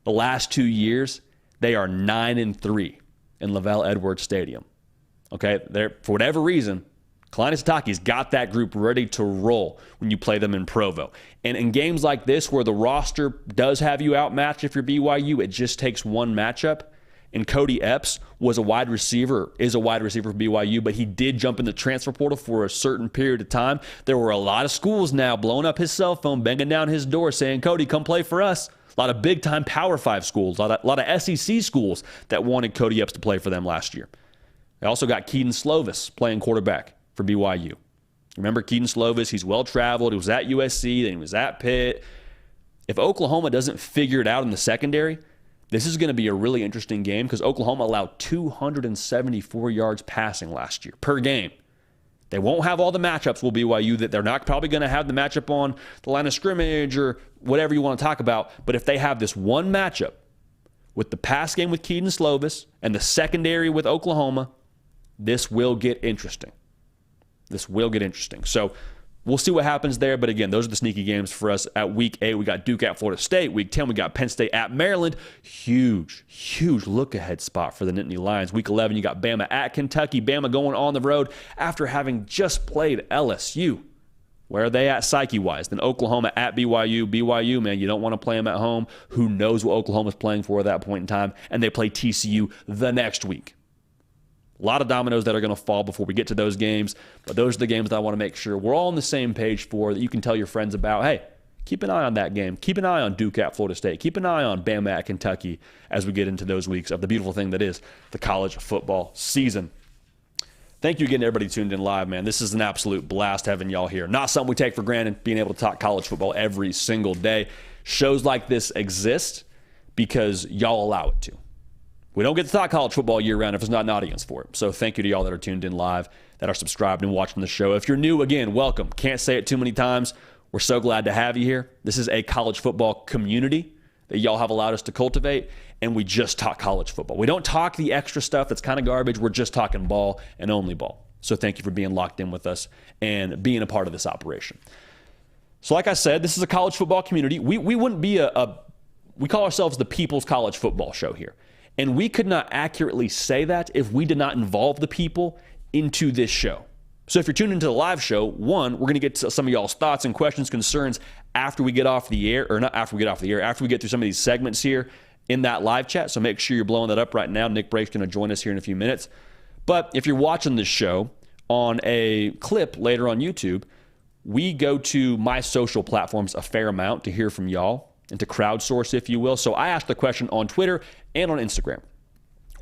The last 2 years, they are 9-3 in Lavelle Edwards Stadium. Okay, for whatever reason, Kalani Sitake's got that group ready to roll when you play them in Provo. And in games like this where the roster does have you outmatched if you're BYU, it just takes one matchup. And Cody Epps is a wide receiver for BYU, but he did jump in the transfer portal for a certain period of time. There were a lot of schools now blowing up his cell phone, banging down his door saying, Cody, come play for us. A lot of big-time Power 5 schools, a lot of SEC schools that wanted Cody Epps to play for them last year. They also got Keaton Slovis playing quarterback for BYU. Remember Keaton Slovis, he's well-traveled. He was at USC, then he was at Pitt. If Oklahoma doesn't figure it out in the secondary, this is going to be a really interesting game because Oklahoma allowed 274 yards passing last year per game. They won't have all the matchups with BYU. That they're not probably going to have the matchup on the line of scrimmage or whatever you want to talk about. But if they have this one matchup with the pass game with Keaton Slovis and the secondary with Oklahoma, this will get interesting. This will get interesting. So we'll see what happens there. But again, those are the sneaky games for us at Week 8. We got Duke at Florida State. Week 10, we got Penn State at Maryland. Huge look-ahead spot for the Nittany Lions. Week 11, you got Bama at Kentucky. Bama going on the road after having just played LSU. Where are they at psyche-wise? Then Oklahoma at BYU. BYU, man, you don't want to play them at home. Who knows what Oklahoma's playing for at that point in time? And they play TCU the next week. A lot of dominoes that are going to fall before we get to those games, but those are the games that I want to make sure we're all on the same page for, that you can tell your friends about. Hey, keep an eye on that game. Keep an eye on Duke at Florida State. Keep an eye on Bama at Kentucky as we get into those weeks of the beautiful thing that is the college football season. Thank you again to everybody tuned in live, man. This is an absolute blast having y'all here. Not something we take for granted, being able to talk college football every single day. Shows like this exist because y'all allow it to. We don't get to talk college football year-round if there's not an audience for it. So thank you to y'all that are tuned in live, that are subscribed and watching the show. If you're new, again, welcome. Can't say it too many times. We're so glad to have you here. This is a college football community that y'all have allowed us to cultivate, and we just talk college football. We don't talk the extra stuff that's kind of garbage. We're just talking ball and only ball. So thank you for being locked in with us and being a part of this operation. So like I said, this is a college football community. We wouldn't be we call ourselves the People's College Football Show here. And we could not accurately say that if we did not involve the people into this show. So if you're tuned into the live show, one, we're going to get to some of y'all's thoughts and questions, concerns after we get off the air, or not after we get off the air, after we get through some of these segments here in that live chat. So make sure you're blowing that up right now. Nick Brake's going to join us here in a few minutes. But if you're watching this show on a clip later on YouTube, we go to my social platforms a fair amount to hear from y'all and to crowdsource, if you will. So I asked the question on Twitter and on Instagram.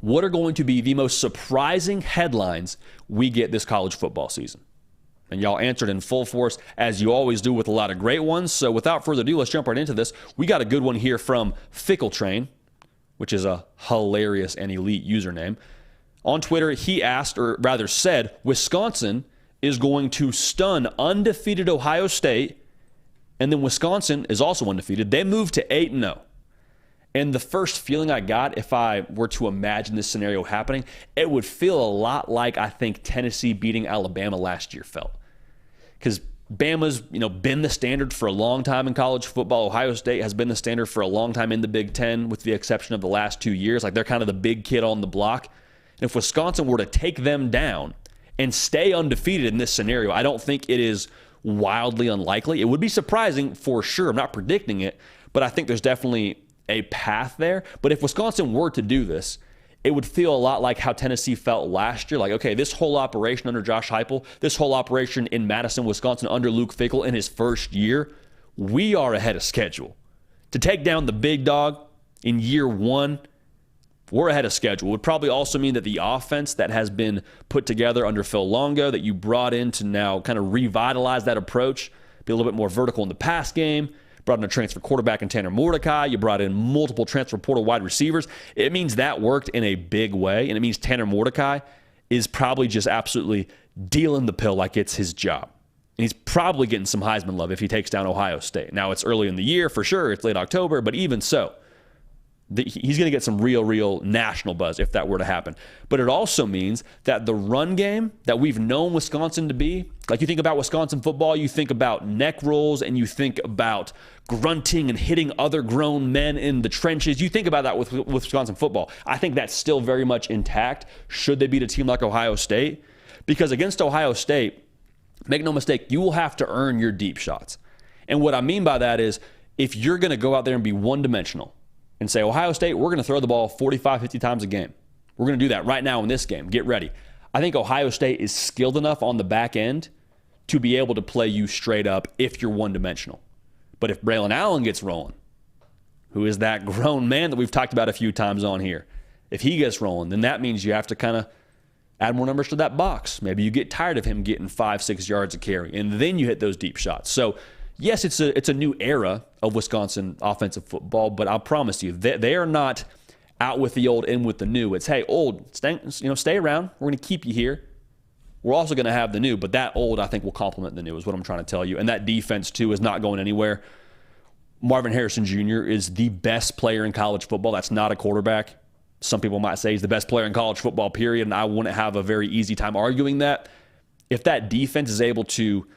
What are going to be the most surprising headlines we get this college football season? And y'all answered in full force, as you always do, with a lot of great ones. So without further ado, let's jump right into this. We got a good one here from Fickle Train, which is a hilarious and elite username. On Twitter, he asked, or rather said, Wisconsin is going to stun undefeated Ohio State. And then Wisconsin is also undefeated. They moved to 8-0. And the first feeling I got, if I were to imagine this scenario happening, it would feel a lot like I think Tennessee beating Alabama last year felt. Because Bama's, been the standard for a long time in college football. Ohio State has been the standard for a long time in the Big Ten, with the exception of the last 2 years. Like, they're kind of the big kid on the block. And if Wisconsin were to take them down and stay undefeated in this scenario, I don't think it is wildly unlikely. It would be surprising for sure. I'm not predicting it, but I think there's definitely a path there. But if Wisconsin were to do this, it would feel a lot like how Tennessee felt last year. Like, okay, this whole operation under Josh Heupel, this whole operation in Madison, Wisconsin under Luke Fickell in his first year, we are ahead of schedule. To take down the big dog in year one, we're ahead of schedule. It would probably also mean that the offense that has been put together under Phil Longo, that you brought in to now kind of revitalize that approach, be a little bit more vertical in the pass game, brought in a transfer quarterback in Tanner Mordecai, you brought in multiple transfer portal wide receivers. It means that worked in a big way, and it means Tanner Mordecai is probably just absolutely dealing the pill like it's his job. And he's probably getting some Heisman love if he takes down Ohio State. Now, it's early in the year for sure. It's late October, but even so, he's going to get some real national buzz if that were to happen. But it also means that the run game that we've known Wisconsin to be, like you think about Wisconsin football, you think about neck rolls and you think about grunting and hitting other grown men in the trenches. You think about that with Wisconsin football. I think that's still very much intact should they beat a team like Ohio State. Because against Ohio State, make no mistake, you will have to earn your deep shots. And what I mean by that is, if you're going to go out there and be one-dimensional, and say, Ohio State, we're going to throw the ball 45, 50 times a game. We're going to do that right now in this game. Get ready. I think Ohio State is skilled enough on the back end to be able to play you straight up if you're one-dimensional. But if Braylon Allen gets rolling, who is that grown man that we've talked about a few times on here, if he gets rolling, then that means you have to kind of Add more numbers to that box. Maybe you get tired of him getting 5-6 yards a carry, and then you hit those deep shots. So, yes, it's a new era of Wisconsin offensive football, but I'll promise you, they are not out with the old, in with the new. It's, hey, old, stay around. We're going to keep you here. We're also going to have the new, but that old, I think, will complement the new is what I'm trying to tell you. And that defense, too, is not going anywhere. Marvin Harrison Jr. is the best player in college football. That's not a quarterback. Some people might say he's the best player in college football, period, and I wouldn't have a very easy time arguing that. If that defense is able to,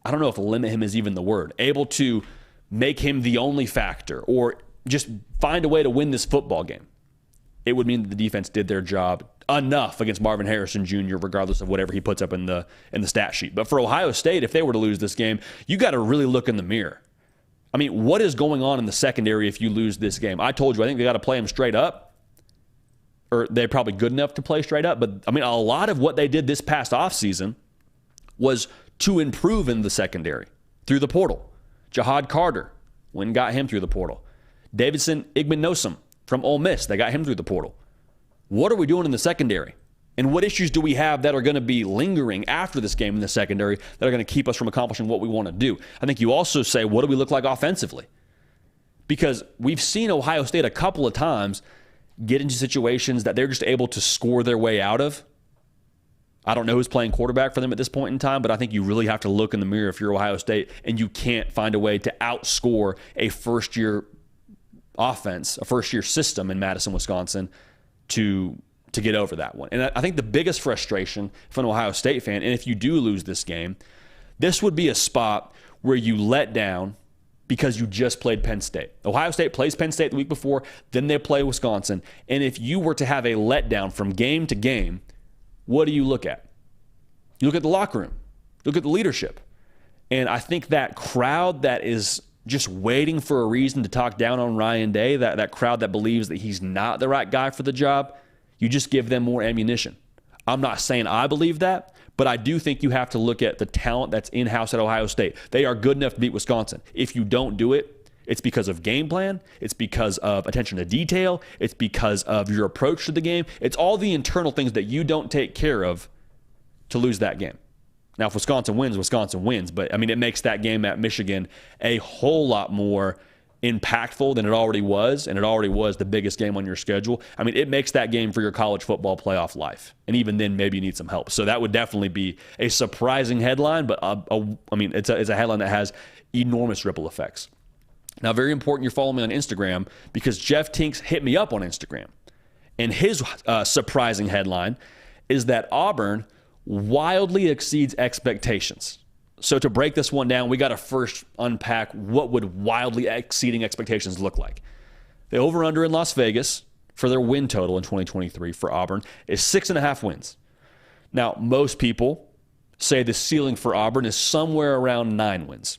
I don't know if limit him is even the word, able to make him the only factor or just find a way to win this football game, it would mean that the defense did their job enough against Marvin Harrison Jr., regardless of whatever he puts up in the stat sheet. But for Ohio State, if they were to lose this game, you got to really look in the mirror. I mean, what is going on in the secondary if you lose this game? I told you, I think they got to play him straight up. Or they're probably good enough to play straight up. But, I mean, a lot of what they did this past offseason was to improve in the secondary through the portal. Jahad Carter, went and got him through the portal. Davidson Igbenogsom from Ole Miss, they got him through the portal. What are we doing in the secondary? And what issues do we have that are going to be lingering after this game in the secondary that are going to keep us from accomplishing what we want to do? I think you also say, what do we look like offensively? Because we've seen Ohio State a couple of times get into situations that they're just able to score their way out of. I don't know who's playing quarterback for them at this point in time, but I think you really have to look in the mirror if you're Ohio State and you can't find a way to outscore a first-year offense, a first-year system in Madison, Wisconsin to get over that one. And I think the biggest frustration for an Ohio State fan, and if you do lose this game, this would be a spot where you let down because you just played Penn State. Ohio State plays Penn State the week before, then they play Wisconsin. And if you were to have a letdown from game to game, what do you look at? You look at the locker room. You look at the leadership. And I think that crowd that is just waiting for a reason to talk down on Ryan Day, that crowd that believes that he's not the right guy for the job, you just give them more ammunition. I'm not saying I believe that, but I do think you have to look at the talent that's in-house at Ohio State. They are good enough to beat Wisconsin. If you don't do it, it's because of game plan. It's because of attention to detail. It's because of your approach to the game. It's all the internal things that you don't take care of to lose that game. Now, if Wisconsin wins, Wisconsin wins. But, I mean, it makes that game at Michigan a whole lot more impactful than it already was, and it already was the biggest game on your schedule. I mean, it makes that game for your college football playoff life. And even then, maybe you need some help. So that would definitely be a surprising headline, but I mean, it's a headline that has enormous ripple effects. Now, very important you're following me on Instagram because Jeff Tinks hit me up on Instagram. And his surprising headline is that Auburn wildly exceeds expectations. So to break this one down, we got to first unpack what would wildly exceeding expectations look like. The over-under in Las Vegas for their win total in 2023 for Auburn is 6.5 wins. Now, most people say the ceiling for Auburn is somewhere around 9 wins.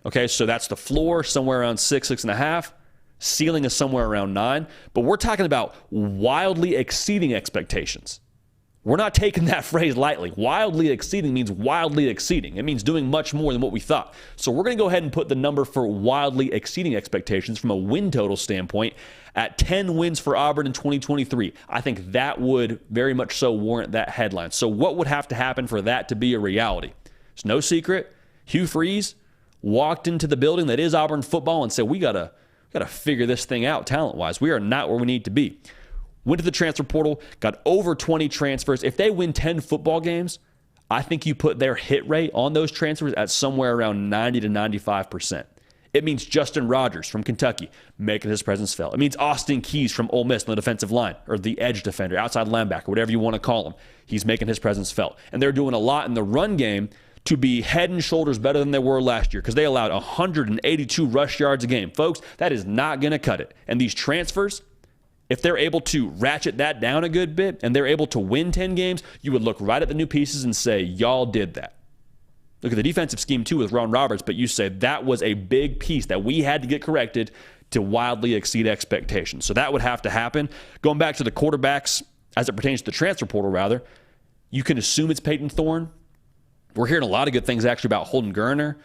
Okay, so that's the floor, somewhere around 6.5. Ceiling is somewhere around 9. But we're talking about wildly exceeding expectations. We're not taking that phrase lightly. Wildly exceeding means wildly exceeding. It means doing much more than what we thought. So we're going to go ahead and put the number for wildly exceeding expectations from a win total standpoint at 10 wins for Auburn in 2023. I think that would very much so warrant that headline. So what would have to happen for that to be a reality? It's no secret. Hugh Freeze walked into the building that is Auburn football and said, we gotta figure this thing out talent-wise. We are not where we need to be. Went to the transfer portal, got over 20 transfers. If they win 10 football games, I think you put their hit rate on those transfers at somewhere around 90 to 95%. It means Justin Rogers from Kentucky making his presence felt. It means Austin Keys from Ole Miss on the defensive line, or the edge defender, outside linebacker, whatever you want to call him. He's making his presence felt. And they're doing a lot in the run game to be head and shoulders better than they were last year because they allowed 182 rush yards a game. Folks, that is not going to cut it. And these transfers, if they're able to ratchet that down a good bit and they're able to win 10 games, you would look right at the new pieces and say, y'all did that. Look at the defensive scheme, too, with Ron Roberts, but you say that was a big piece that we had to get corrected to wildly exceed expectations. So that would have to happen. Going back to the quarterbacks, as it pertains to the transfer portal, rather, you can assume it's Peyton Thorne. We're hearing a lot of good things, actually, about Holden Geriner.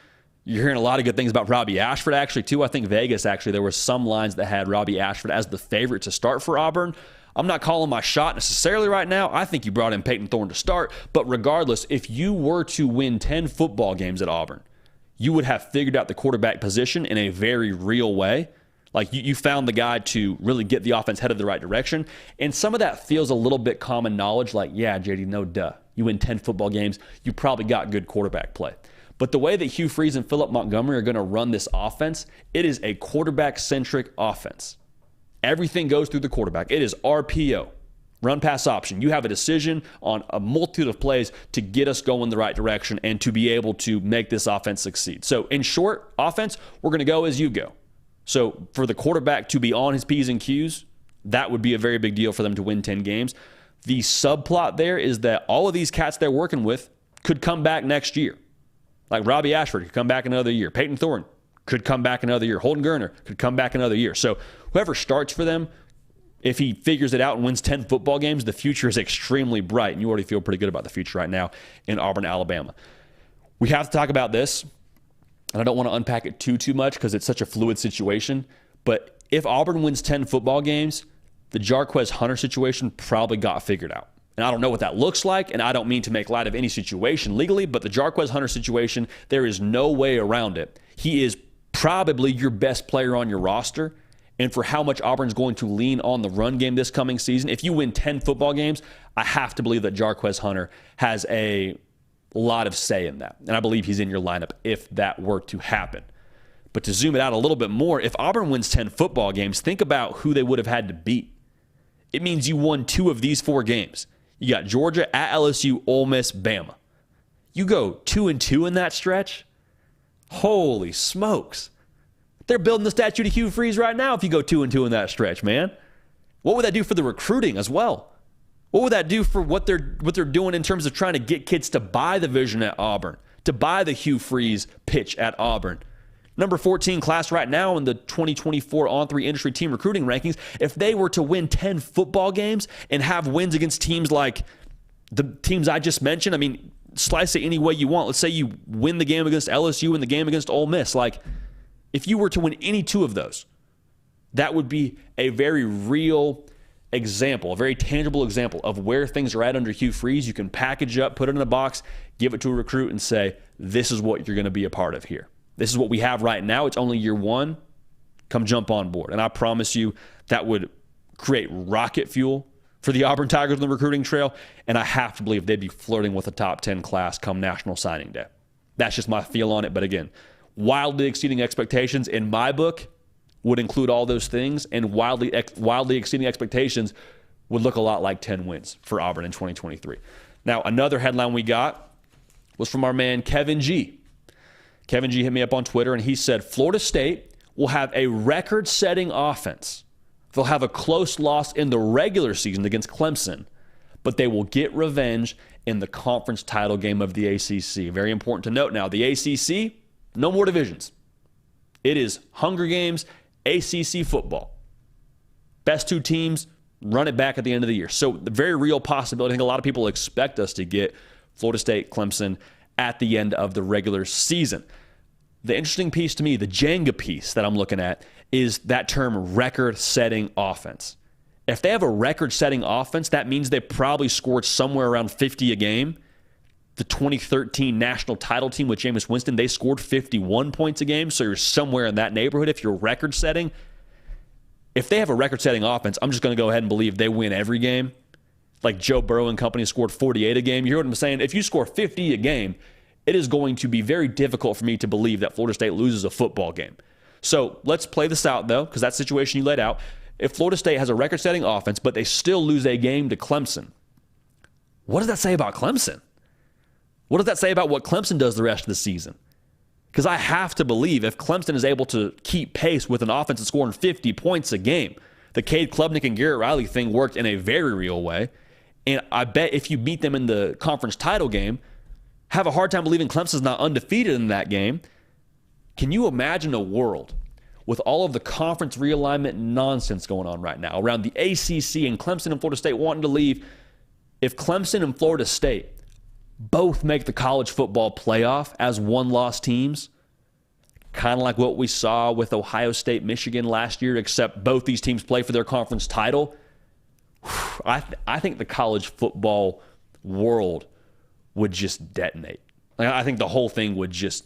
You're hearing a lot of good things about Robbie Ashford, actually, too. I think Vegas, actually, there were some lines that had Robbie Ashford as the favorite to start for Auburn. I'm not calling my shot necessarily right now. I think you brought in Peyton Thorne to start. But regardless, if you were to win 10 football games at Auburn, you would have figured out the quarterback position in a very real way. Like, you found the guy to really get the offense headed the right direction. And some of that feels a little bit common knowledge. Like, yeah, JD, no duh. You win 10 football games, you probably got good quarterback play. But the way that Hugh Freeze and Philip Montgomery are going to run this offense, it is a quarterback-centric offense. Everything goes through the quarterback. It is RPO, run pass option. You have a decision on a multitude of plays to get us going the right direction and to be able to make this offense succeed. So in short, offense, we're going to go as you go. So for the quarterback to be on his P's and Q's, that would be a very big deal for them to win 10 games. The subplot there is that all of these cats they're working with could come back next year. Like Robbie Ashford could come back another year. Peyton Thorne could come back another year. Holden Geriner could come back another year. So whoever starts for them, if he figures it out and wins 10 football games, the future is extremely bright. And you already feel pretty good about the future right now in Auburn, Alabama. We have to talk about this. And I don't want to unpack it too much because it's such a fluid situation. But if Auburn wins 10 football games, the Jarquez Hunter situation probably got figured out. And I don't know what that looks like, and I don't mean to make light of any situation legally, but the Jarquez Hunter situation, there is no way around it. He is probably your best player on your roster. And for how much Auburn's going to lean on the run game this coming season, if you win 10 football games, I have to believe that Jarquez Hunter has a lot of say in that. And I believe he's in your lineup if that were to happen. But to zoom it out a little bit more, if Auburn wins 10 football games, think about who they would have had to beat. It means you won 2 of these 4 games. You got Georgia, at LSU, Ole Miss, Bama. You go 2-2 in that stretch? Holy smokes. They're building the statue to Hugh Freeze right now if you go 2-2 in that stretch, man. What would that do for the recruiting as well? What would that do for what they're doing in terms of trying to get kids to buy the vision at Auburn, to buy the Hugh Freeze pitch at Auburn? Number 14 class right now in the 2024 On3 industry team recruiting rankings, if they were to win 10 football games and have wins against teams like the teams I just mentioned, I mean, slice it any way you want. Let's say you win the game against LSU and the game against Ole Miss. Like, if you were to win any 2 of those, that would be a very real example, a very tangible example of where things are at under Hugh Freeze. You can package up, put it in a box, give it to a recruit and say, this is what you're going to be a part of here. This is what we have right now. It's only year 1. Come jump on board. And I promise you that would create rocket fuel for the Auburn Tigers on the recruiting trail. And I have to believe they'd be flirting with a top 10 class come National Signing Day. That's just my feel on it. But again, wildly exceeding expectations in my book would include all those things. And wildly exceeding expectations would look a lot like 10 wins for Auburn in 2023. Now, another headline we got was from our man Kevin G. Kevin G hit me up on Twitter, and he said, Florida State will have a record-setting offense. They'll have a close loss in the regular season against Clemson, but they will get revenge in the conference title game of the ACC. Very important to note now, the ACC, no more divisions. It is Hunger Games, ACC football. Best 2 teams, run it back at the end of the year. So the very real possibility, I think a lot of people expect us to get Florida State, Clemson, at the end of the regular season. The interesting piece to me, the Jenga piece that I'm looking at, is that term record-setting offense. If they have a record-setting offense, that means they probably scored somewhere around 50 a game. The 2013 national title team with Jameis Winston, they scored 51 points a game, so you're somewhere in that neighborhood if you're record-setting. If they have a record-setting offense, I'm just going to go ahead and believe they win every game. Like Joe Burrow and company scored 48 a game. You hear what I'm saying? If you score 50 a game, it is going to be very difficult for me to believe that Florida State loses a football game. So let's play this out, though, because that situation you laid out. If Florida State has a record-setting offense, but they still lose a game to Clemson, what does that say about Clemson? What does that say about what Clemson does the rest of the season? Because I have to believe if Clemson is able to keep pace with an offense that's scoring 50 points a game, the Cade Klubnik and Garrett Riley thing worked in a very real way. And I bet if you beat them in the conference title game, have a hard time believing Clemson's not undefeated in that game. Can you imagine a world with all of the conference realignment nonsense going on right now around the ACC and Clemson and Florida State wanting to leave? If Clemson and Florida State both make the college football playoff as one-loss teams, kind of like what we saw with Ohio State, Michigan last year, except both these teams play for their conference title, I think the college football world would just detonate. I think the whole thing would just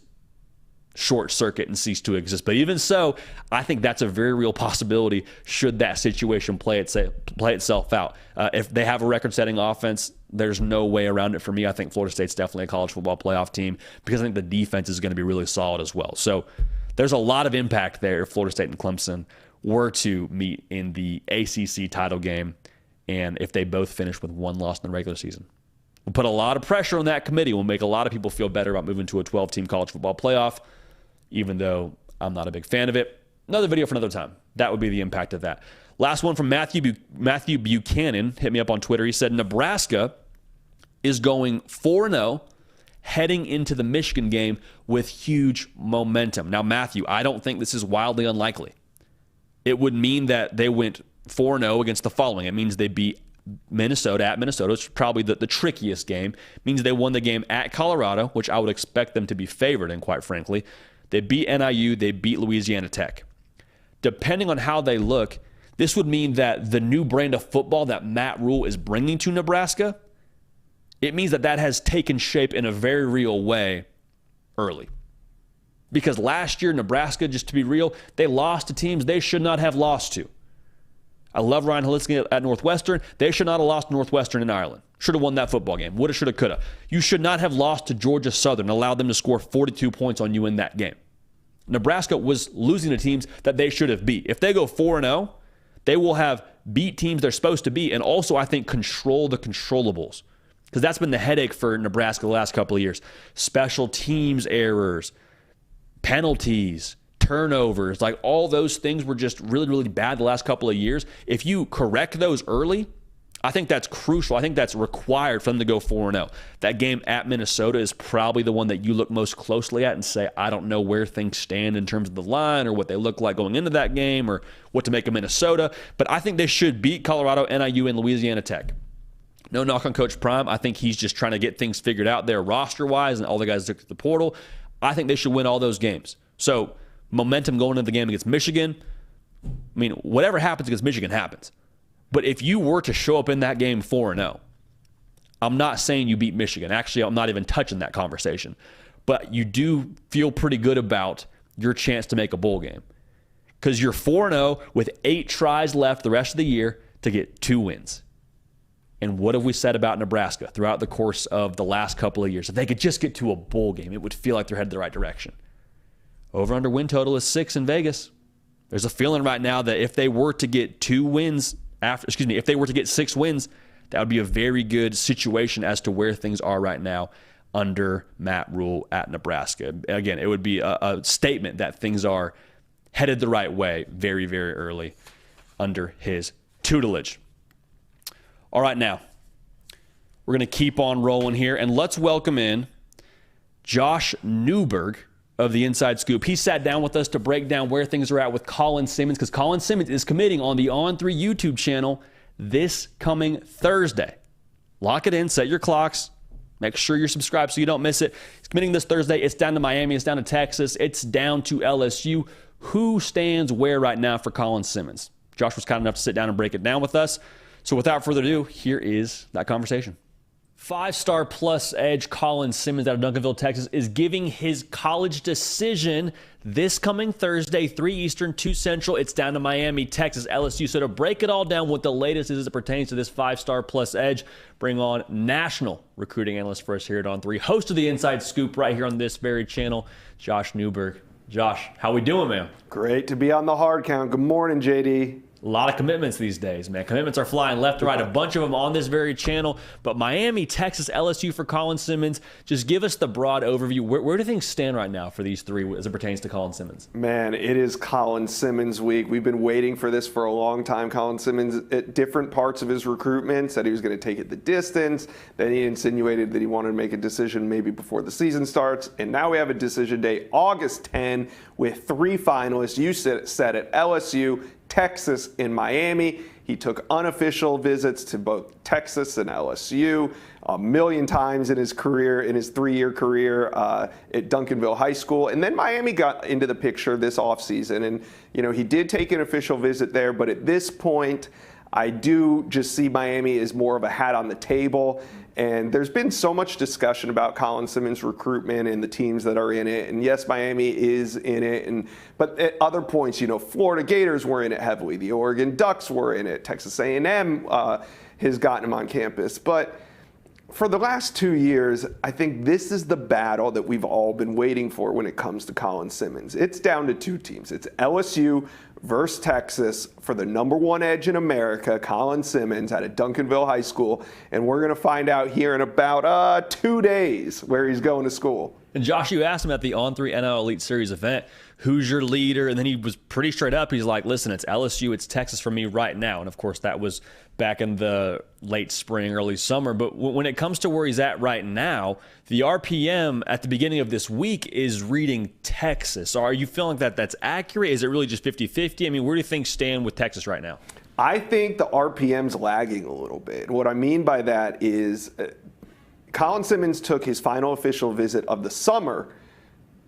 short circuit and cease to exist. But even so, I think that's a very real possibility should that situation play itself out. If they have a record-setting offense, there's no way around it for me. I think Florida State's definitely a college football playoff team because I think the defense is going to be really solid as well. So there's a lot of impact there if Florida State and Clemson were to meet in the ACC title game and if they both finish with one loss in the regular season. We'll put a lot of pressure on that committee. We'll make a lot of people feel better about moving to a 12-team college football playoff, even though I'm not a big fan of it. Another video for another time. That would be the impact of that. Last one from Matthew Buchanan. Hit me up on Twitter. He said, Nebraska is going 4-0 heading into the Michigan game with huge momentum. Now, Matthew, I don't think this is wildly unlikely. It would mean that they went 4-0 against the following. It means they beat Minnesota at Minnesota. It's probably the trickiest game. It means they won the game at Colorado, which I would expect them to be favored in, quite frankly. They beat NIU. They beat Louisiana Tech. Depending on how they look, this would mean that the new brand of football that Matt Rule is bringing to Nebraska, it means that has taken shape in a very real way early. Because last year, Nebraska, just to be real, they lost to teams they should not have lost to. I love Ryan Holinsky at Northwestern. They should not have lost to Northwestern in Ireland. Should have won that football game. Woulda, shoulda, coulda. You should not have lost to Georgia Southern and allowed them to score 42 points on you in that game. Nebraska was losing to teams that they should have beat. If they go 4-0, they will have beat teams they're supposed to beat and also, I think, control the controllables. Because that's been the headache for Nebraska the last couple of years. Special teams errors, penalties, turnovers, like all those things were just really, really bad the last couple of years. If you correct those early, I think that's crucial. I think that's required for them to go 4-0. That game at Minnesota is probably the one that you look most closely at and say, I don't know where things stand in terms of the line or what they look like going into that game or what to make of Minnesota. But I think they should beat Colorado, NIU, and Louisiana Tech. No knock on Coach Prime. I think he's just trying to get things figured out there roster-wise and all the guys took to the portal. I think they should win all those games. So momentum going into the game against Michigan, I mean, whatever happens against Michigan happens. But if you were to show up in that game 4-0, I'm not saying you beat Michigan. Actually, I'm not even touching that conversation. But you do feel pretty good about your chance to make a bowl game. Because you're 4-0 with 8 tries left the rest of the year to get 2 wins. And what have we said about Nebraska throughout the course of the last couple of years? If they could just get to a bowl game, it would feel like they're headed the right direction. Over-under win total is 6 in Vegas. There's a feeling right now that if they were to get 2 wins, if they were to get 6 wins, that would be a very good situation as to where things are right now under Matt Rule at Nebraska. Again, it would be a statement that things are headed the right way very, very early under his tutelage. All right, now, we're going to keep on rolling here, and let's welcome in Josh Newberg of the Inside Scoop. He sat down with us to break down where things are at with Colin Simmons, because Colin Simmons is committing on the On3 YouTube channel this coming Thursday. Lock it in, set your clocks, make sure you're subscribed so you don't miss it. He's committing this Thursday. It's down to Miami, it's down to Texas, it's down to LSU. Who stands where right now for Colin Simmons? Josh was kind enough to sit down and break it down with us. So without further ado, here is that conversation. 5-star plus edge Colin Simmons out of Duncanville, Texas, is giving his college decision this coming Thursday, 3 Eastern, 2 Central. It's down to Miami, Texas, LSU. So to break it all down, what the latest is as it pertains to this 5-star plus edge, bring on National Recruiting Analyst for us here at On3, host of the Inside Scoop right here on this very channel, Josh Newberg. Josh, how we doing, man? Great to be on the hard count. Good morning, JD. A lot of commitments these days, man. Commitments are flying left to right. A bunch of them on this very channel. But Miami, Texas, LSU for Colin Simmons. Just give us the broad overview. Where do things stand right now for these three as it pertains to Colin Simmons? Man, it is Colin Simmons week. We've been waiting for this for a long time. Colin Simmons, at different parts of his recruitment, said he was going to take it the distance. Then he insinuated that he wanted to make a decision maybe before the season starts. And now we have a decision day, August 10, with 3 finalists. You said it, LSU, Texas, and Miami. He took unofficial visits to both Texas and LSU a million times in his career, in his 3-year career at Duncanville High School. And then Miami got into the picture this offseason. And, he did take an official visit there. But at this point, I do just see Miami as more of a hat on the table. And there's been so much discussion about Colin Simmons' recruitment and the teams that are in it. And yes, Miami is in it. But at other points, Florida Gators were in it heavily. The Oregon Ducks were in it. Texas A&M has gotten him on campus. But for the last 2 years, I think this is the battle that we've all been waiting for when it comes to Colin Simmons. It's down to 2 teams. It's LSU versus Texas for the #1 edge in America, Colin Simmons out of Duncanville High School. And we're going to find out here in about 2 days where he's going to school. And Josh, you asked him at the On3 NL Elite Series event, who's your leader? And then he was pretty straight up. He's like, listen, it's LSU, it's Texas for me right now. And of course, that was back in the late spring, early summer. But when it comes to where he's at right now, the RPM at the beginning of this week is reading Texas. So are you feeling that that's accurate? Is it really just 50-50? I mean, where do you think stand with Texas right now? I think the RPM's lagging a little bit. What I mean by that is Colin Simmons took his final official visit of the summer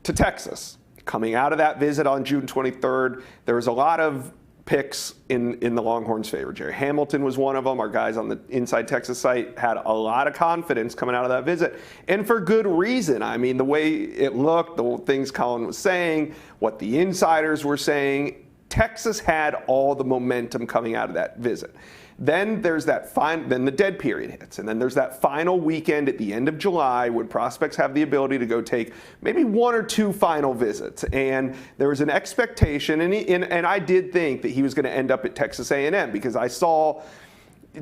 to Texas. Coming out of that visit on June 23rd, there was a lot of picks in the Longhorns' favor. Jerry Hamilton was one of them. Our guys on the Inside Texas site had a lot of confidence coming out of that visit, and for good reason. I mean, the way it looked, the things Colin was saying, what the insiders were saying, Texas had all the momentum coming out of that visit. Then there's then the dead period hits, and then there's that final weekend at the end of July when prospects have the ability to go take maybe 1 or 2 final visits. And there was an expectation, and I did think that he was going to end up at Texas A&M because I saw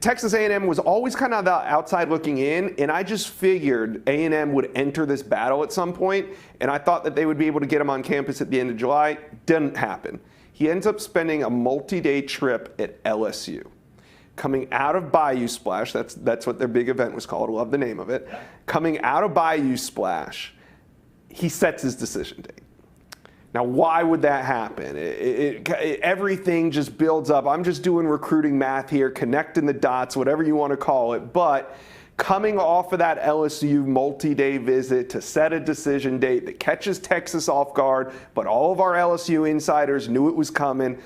Texas A&M was always kind of the outside looking in, and I just figured A&M would enter this battle at some point, and I thought that they would be able to get him on campus at the end of July. Didn't happen. He ends up spending a multi-day trip at LSU. Coming out of Bayou Splash, that's what their big event was called, I love the name of it. Coming out of Bayou Splash, he sets his decision date. Now, why would that happen? Everything just builds up. I'm just doing recruiting math here, connecting the dots, whatever you want to call it. But coming off of that LSU multi-day visit to set a decision date that catches Texas off guard, but all of our LSU insiders knew it was coming,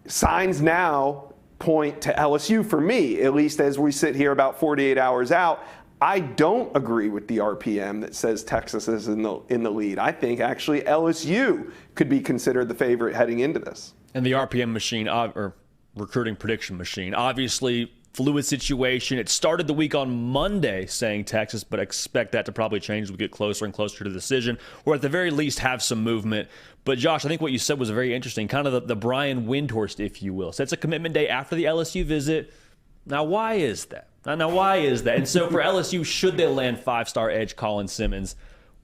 signs now point to LSU for me, at least as we sit here about 48 hours out. I don't agree with the RPM that says Texas is in the lead. I think actually LSU could be considered the favorite heading into this. And the RPM machine, or recruiting prediction machine, obviously fluid situation. It started the week on Monday saying Texas, but expect that to probably change as we get closer and closer to the decision, or at the very least have some movement. But Josh, I think what you said was very interesting, kind of the Brian Windhorst, if you will. Sets a commitment day after the LSU visit. Now, why is that? And so for LSU, should they land 5-star edge Colin Simmons,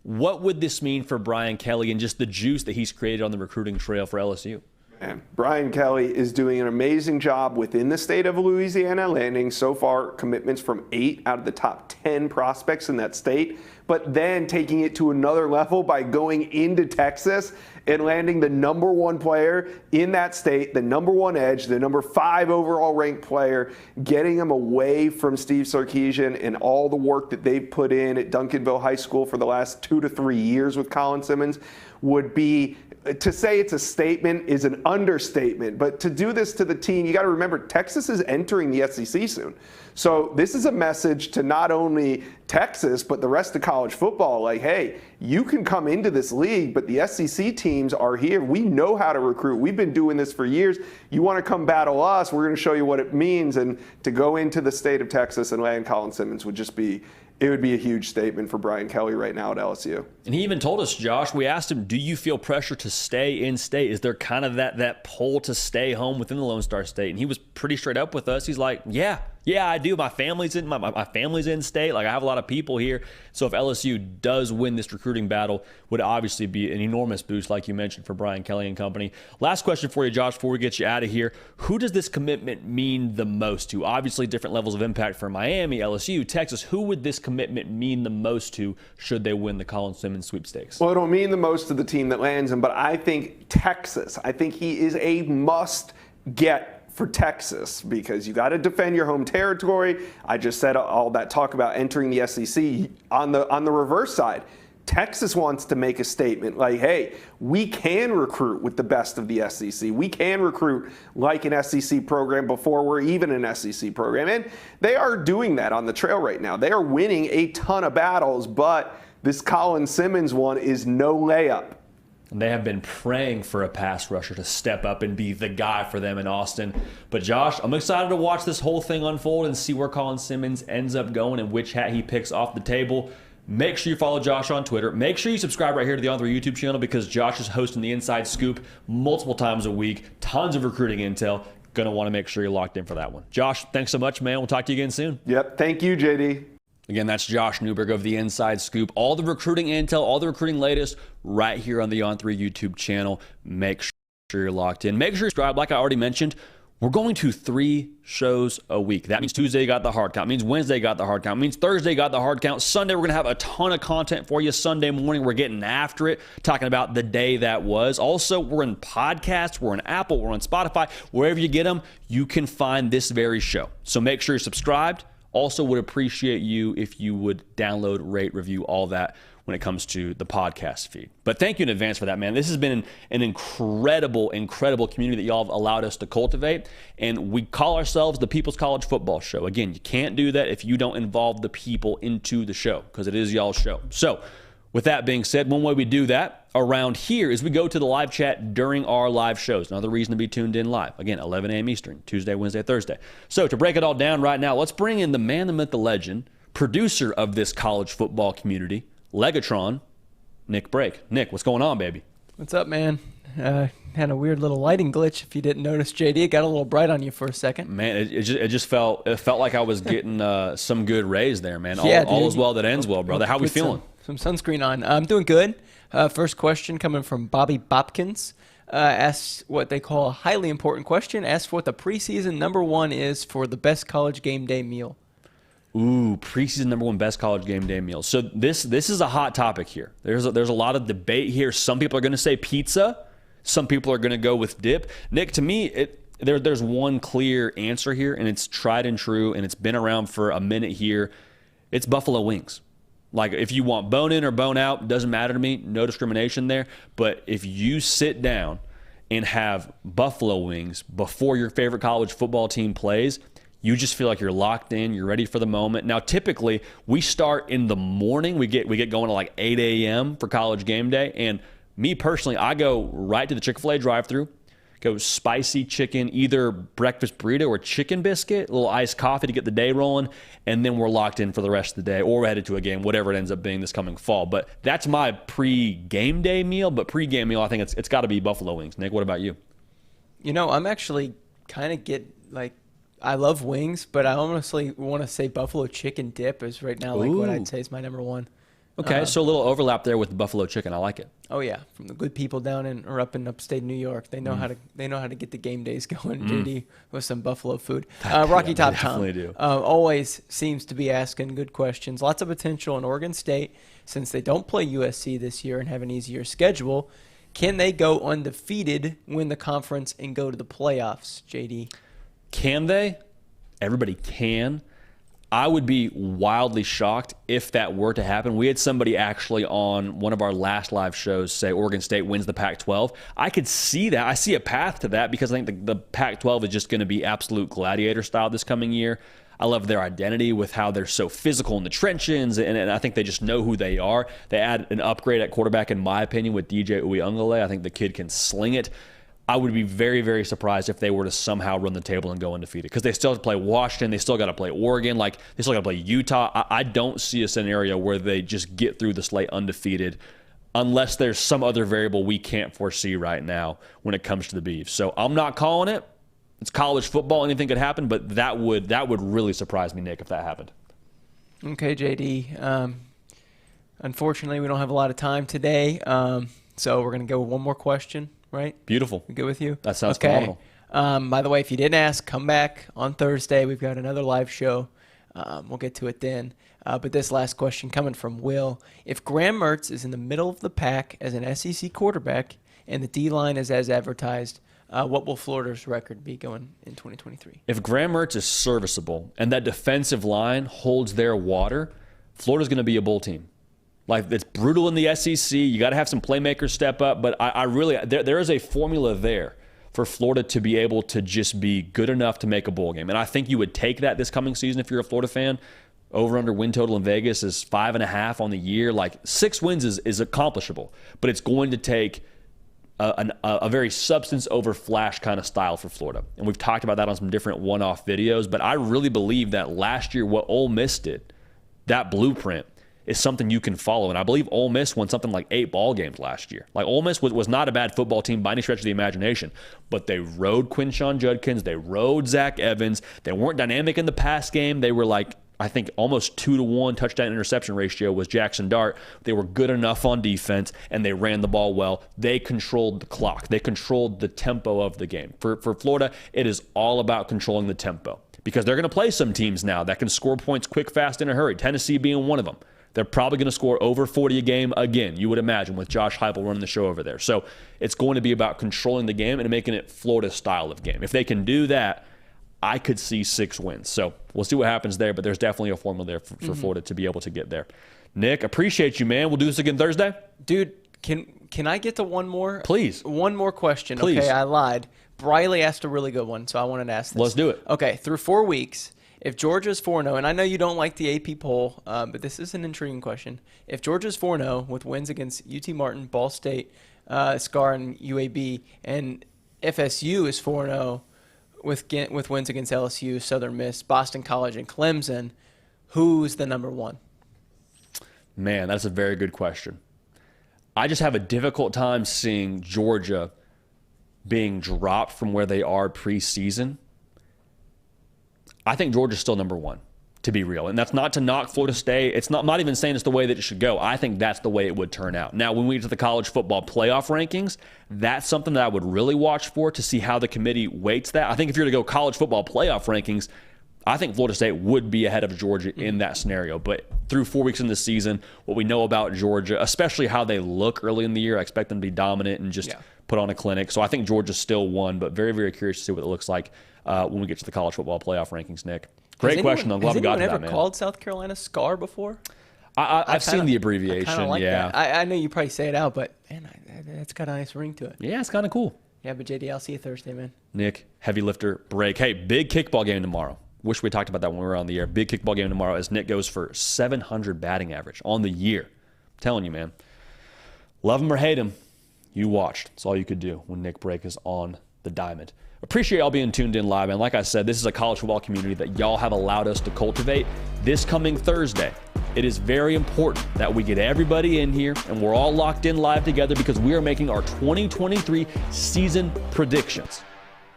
what would this mean for Brian Kelly and just the juice that he's created on the recruiting trail for LSU? Man, Brian Kelly is doing an amazing job within the state of Louisiana, landing so far commitments from 8 out of the top 10 prospects in that state, but then taking it to another level by going into Texas and landing the #1 player in that state, the #1 edge, the #5 overall ranked player, getting him away from Steve Sarkisian and all the work that they've put in at Duncanville High School for the last 2 to 3 years with Colin Simmons would be, to say it's a statement is an understatement, but to do this to the team, you got to remember Texas is entering the SEC soon. So this is a message to not only Texas, but the rest of college football. Like, hey, you can come into this league, but the SEC teams are here. We know how to recruit. We've been doing this for years. You want to come battle us, we're going to show you what it means. And to go into the state of Texas and land Colin Simmons would just be, it would be a huge statement for Brian Kelly right now at LSU. And he even told us, Josh, we asked him, do you feel pressure to stay in state? Is there kind of that pull to stay home within the Lone Star State? And he was pretty straight up with us. He's like, yeah, I do. My family's in state. Like, I have a lot of people here. So if LSU does win this recruiting battle, would obviously be an enormous boost, like you mentioned, for Brian Kelly and company. Last question for you, Josh, before we get you out of here. Who does this commitment mean the most to? Obviously, different levels of impact for Miami, LSU, Texas. Who would this commitment mean the most to should they win the Colin Simmons sweepstakes? Well, it'll mean the most to the team that lands him, but I think Texas. I think he is a must get for Texas, because you got to defend your home territory. I just said all that talk about entering the SEC. On the reverse side, Texas wants to make a statement like, hey, we can recruit with the best of the SEC. We can recruit like an SEC program before we're even an SEC program. And they are doing that on the trail right now. They are winning a ton of battles, but this Colin Simmons one is no layup. They have been praying for a pass rusher to step up and be the guy for them in Austin. But Josh, I'm excited to watch this whole thing unfold and see where Colin Simmons ends up going and which hat he picks off the table. Make sure you follow Josh on Twitter. Make sure you subscribe right here to the On3 YouTube channel, because Josh is hosting the Inside Scoop multiple times a week. Tons of recruiting intel. Going to want to make sure you're locked in for that one. Josh, thanks so much, man. We'll talk to you again soon. Yep. Thank you, JD. Again, that's Josh Newberg of the Inside Scoop. All the recruiting intel, all the recruiting latest right here on the On3 YouTube channel. Make sure you're locked in. Make sure you subscribe. Like I already mentioned, we're going to 3 shows a week. That means Tuesday got the hard count. It means Wednesday got the hard count. It means Thursday got the hard count. Sunday, we're going to have a ton of content for you. Sunday morning, we're getting after it, talking about the day that was. Also, we're in podcasts. We're in Apple. We're on Spotify. Wherever you get them, you can find this very show. So make sure you're subscribed. Also would appreciate you if you would download, rate, review, all that when it comes to the podcast feed. But thank you in advance for that, man. This has been an incredible community that y'all have allowed us to cultivate. And we call ourselves the People's College Football Show. Again, you can't do that if you don't involve the people into the show, because it is y'all's show. So with that being said, one way we do that around here is we go to the live chat during our live shows. Another reason to be tuned in live. Again, 11 a.m. Eastern, Tuesday, Wednesday, Thursday. So to break it all down right now, let's bring in the man, the myth, the legend, producer of this college football community, Legatron, Nick Brake. Nick, what's going on, baby? What's up, man? Had a weird little lighting glitch. If you didn't notice, JD, it got a little bright on you for a second. Man, it just felt like I was getting some good rays there, man. Yeah, all is well that ends well, brother. How we feeling? Some sunscreen on. I'm doing good. First question coming from Bobby Bopkins. Asks what they call a highly important question. Asks what the preseason #1 is for the best college game day meal. Ooh, preseason #1 best college game day meal. So this is a hot topic here. There's a lot of debate here. Some people are going to say pizza. Some people are going to go with dip. Nick, to me, there's one clear answer here, and it's tried and true, and it's been around for a minute here. It's buffalo wings. Like, if you want bone in or bone out, doesn't matter to me. No discrimination there. But if you sit down and have buffalo wings before your favorite college football team plays, you just feel like you're locked in. You're ready for the moment. Now, typically, we start in the morning. We get going at like 8 a.m. for college game day. And me personally, I go right to the Chick-fil-A drive-thru, go spicy chicken, either breakfast burrito or chicken biscuit, a little iced coffee to get the day rolling, and then we're locked in for the rest of the day, or we're headed to a game, whatever it ends up being this coming fall. But that's my pre-game day meal. But pre-game meal, I think it's got to be buffalo wings. Nick, what about you? You know, I'm actually kind of I love wings, but I honestly want to say buffalo chicken dip is right now what I'd say is my #1. Okay, so a little overlap there with the buffalo chicken. I like it. Oh yeah, from the good people down in or up in upstate New York, they know how to get the game days going. JD with some buffalo food. Rocky Top Tom always seems to be asking good questions. Lots of potential in Oregon State since they don't play USC this year and have an easier schedule. Can they go undefeated, win the conference, and go to the playoffs? JD, can they? Everybody can. I would be wildly shocked if that were to happen. We had somebody actually on one of our last live shows say Oregon State wins the Pac-12. I could see that. I see a path to that because I think the Pac-12 is just going to be absolute gladiator style this coming year. I love their identity with how they're so physical in the trenches, and I think they just know who they are. They add an upgrade at quarterback, in my opinion, with DJ Uiagalelei. I think the kid can sling it. I would be very, very surprised if they were to somehow run the table and go undefeated, because they still have to play Washington. They still got to play Oregon. They still got to play Utah. I don't see a scenario where they just get through the slate undefeated unless there's some other variable we can't foresee right now when it comes to the Beavs. So I'm not calling it. It's college football. Anything could happen, but that would really surprise me, Nick, if that happened. Okay, JD. Unfortunately, we don't have a lot of time today, so we're going to go with one more question. Right? Beautiful. We good with you? That sounds phenomenal. By the way, if you didn't ask, come back on Thursday. We've got another live show. We'll get to it then. But this last question coming from Will. If Graham Mertz is in the middle of the pack as an SEC quarterback and the D-line is as advertised, What will Florida's record be going in 2023? If Graham Mertz is serviceable and that defensive line holds their water, Florida's going to be a bowl team. Like, it's brutal in the SEC. You got to have some playmakers step up, but I really there is a formula there for Florida to be able to just be good enough to make a bowl game. And I think you would take that this coming season if you're a Florida fan. Over under win total in Vegas is 5.5 on the year. Like, 6 wins is accomplishable, but it's going to take a very substance over flash kind of style for Florida. And we've talked about that on some different one-off videos, but I really believe that last year what Ole Miss did, that blueprint, is something you can follow. And I believe Ole Miss won something like 8 ball games last year. Like, Ole Miss was not a bad football team by any stretch of the imagination, but they rode Quinshon Judkins, they rode Zach Evans, they weren't dynamic in the pass game. They were like, I think almost 2-to-1 touchdown interception ratio was Jackson Dart. They were good enough on defense, and they ran the ball well. They controlled the clock. They controlled the tempo of the game. For Florida, it is all about controlling the tempo, because they're going to play some teams now that can score points quick, fast, in a hurry, Tennessee being one of them. They're probably going to score over 40 a game again, you would imagine, with Josh Heupel running the show over there. So it's going to be about controlling the game and making it Florida's style of game. If they can do that, I could see 6 wins. So we'll see what happens there, but there's definitely a formula there for Florida to be able to get there. Nick, appreciate you, man. We'll do this again Thursday. Dude, can I get to one more? Please. One more question. Please. Okay, I lied. Briley asked a really good one, so I wanted to ask this. Let's do it. Okay, through 4 weeks, if Georgia's 4-0, and I know you don't like the AP poll, but this is an intriguing question. If Georgia's 4-0 with wins against UT Martin, Ball State, SCAR, and UAB, and FSU is 4-0 with wins against LSU, Southern Miss, Boston College, and Clemson, who's the number 1? Man, that's a very good question. I just have a difficult time seeing Georgia being dropped from where they are preseason. I think Georgia's still number 1, to be real. And that's not to knock Florida State. It's not even saying it's the way that it should go. I think that's the way it would turn out. Now, when we get to the college football playoff rankings, that's something that I would really watch for to see how the committee weights that. I think if you're to go college football playoff rankings, I think Florida State would be ahead of Georgia in that scenario. But through 4 weeks in the season, what we know about Georgia, especially how they look early in the year, I expect them to be dominant and just put on a clinic. So I think Georgia's still 1, but very, very curious to see what it looks like when we get to the college football playoff rankings, Nick. Great question. I'm glad we got to that, man. Has anyone ever called South Carolina SCAR before? I've seen the abbreviation. I like that. I know you probably say it out, but man, that's got a nice ring to it. Yeah, it's kind of cool. Yeah, but JD, I'll see you Thursday, man. Nick, heavy lifter break. Hey, big kickball game tomorrow. Wish we talked about that when we were on the air. Big kickball game tomorrow as Nick goes for 700 batting average on the year. I'm telling you, man. Love him or hate him, you watched. That's all you could do when Nick Brake is on the diamond. Appreciate y'all being tuned in live. And like I said, this is a college football community that y'all have allowed us to cultivate. This coming Thursday, it is very important that we get everybody in here and we're all locked in live together, because we are making our 2023 season predictions.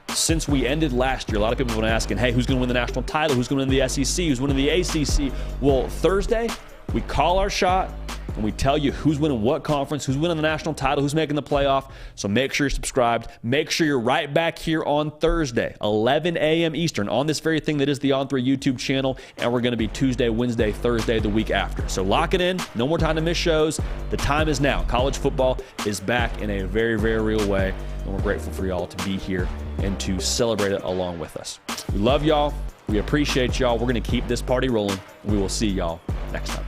Since we ended last year, a lot of people have been asking, hey, who's going to win the national title? Who's going to win the SEC? Who's winning the ACC? Well, Thursday, we call our shot and we tell you who's winning what conference, who's winning the national title, who's making the playoff. So make sure you're subscribed. Make sure you're right back here on Thursday, 11 a.m. Eastern, on this very thing that is the On3 YouTube channel. And we're going to be Tuesday, Wednesday, Thursday, the week after. So lock it in. No more time to miss shows. The time is now. College football is back in a very, very real way. And we're grateful for y'all to be here and to celebrate it along with us. We love y'all. We appreciate y'all. We're going to keep this party rolling. We will see y'all next time.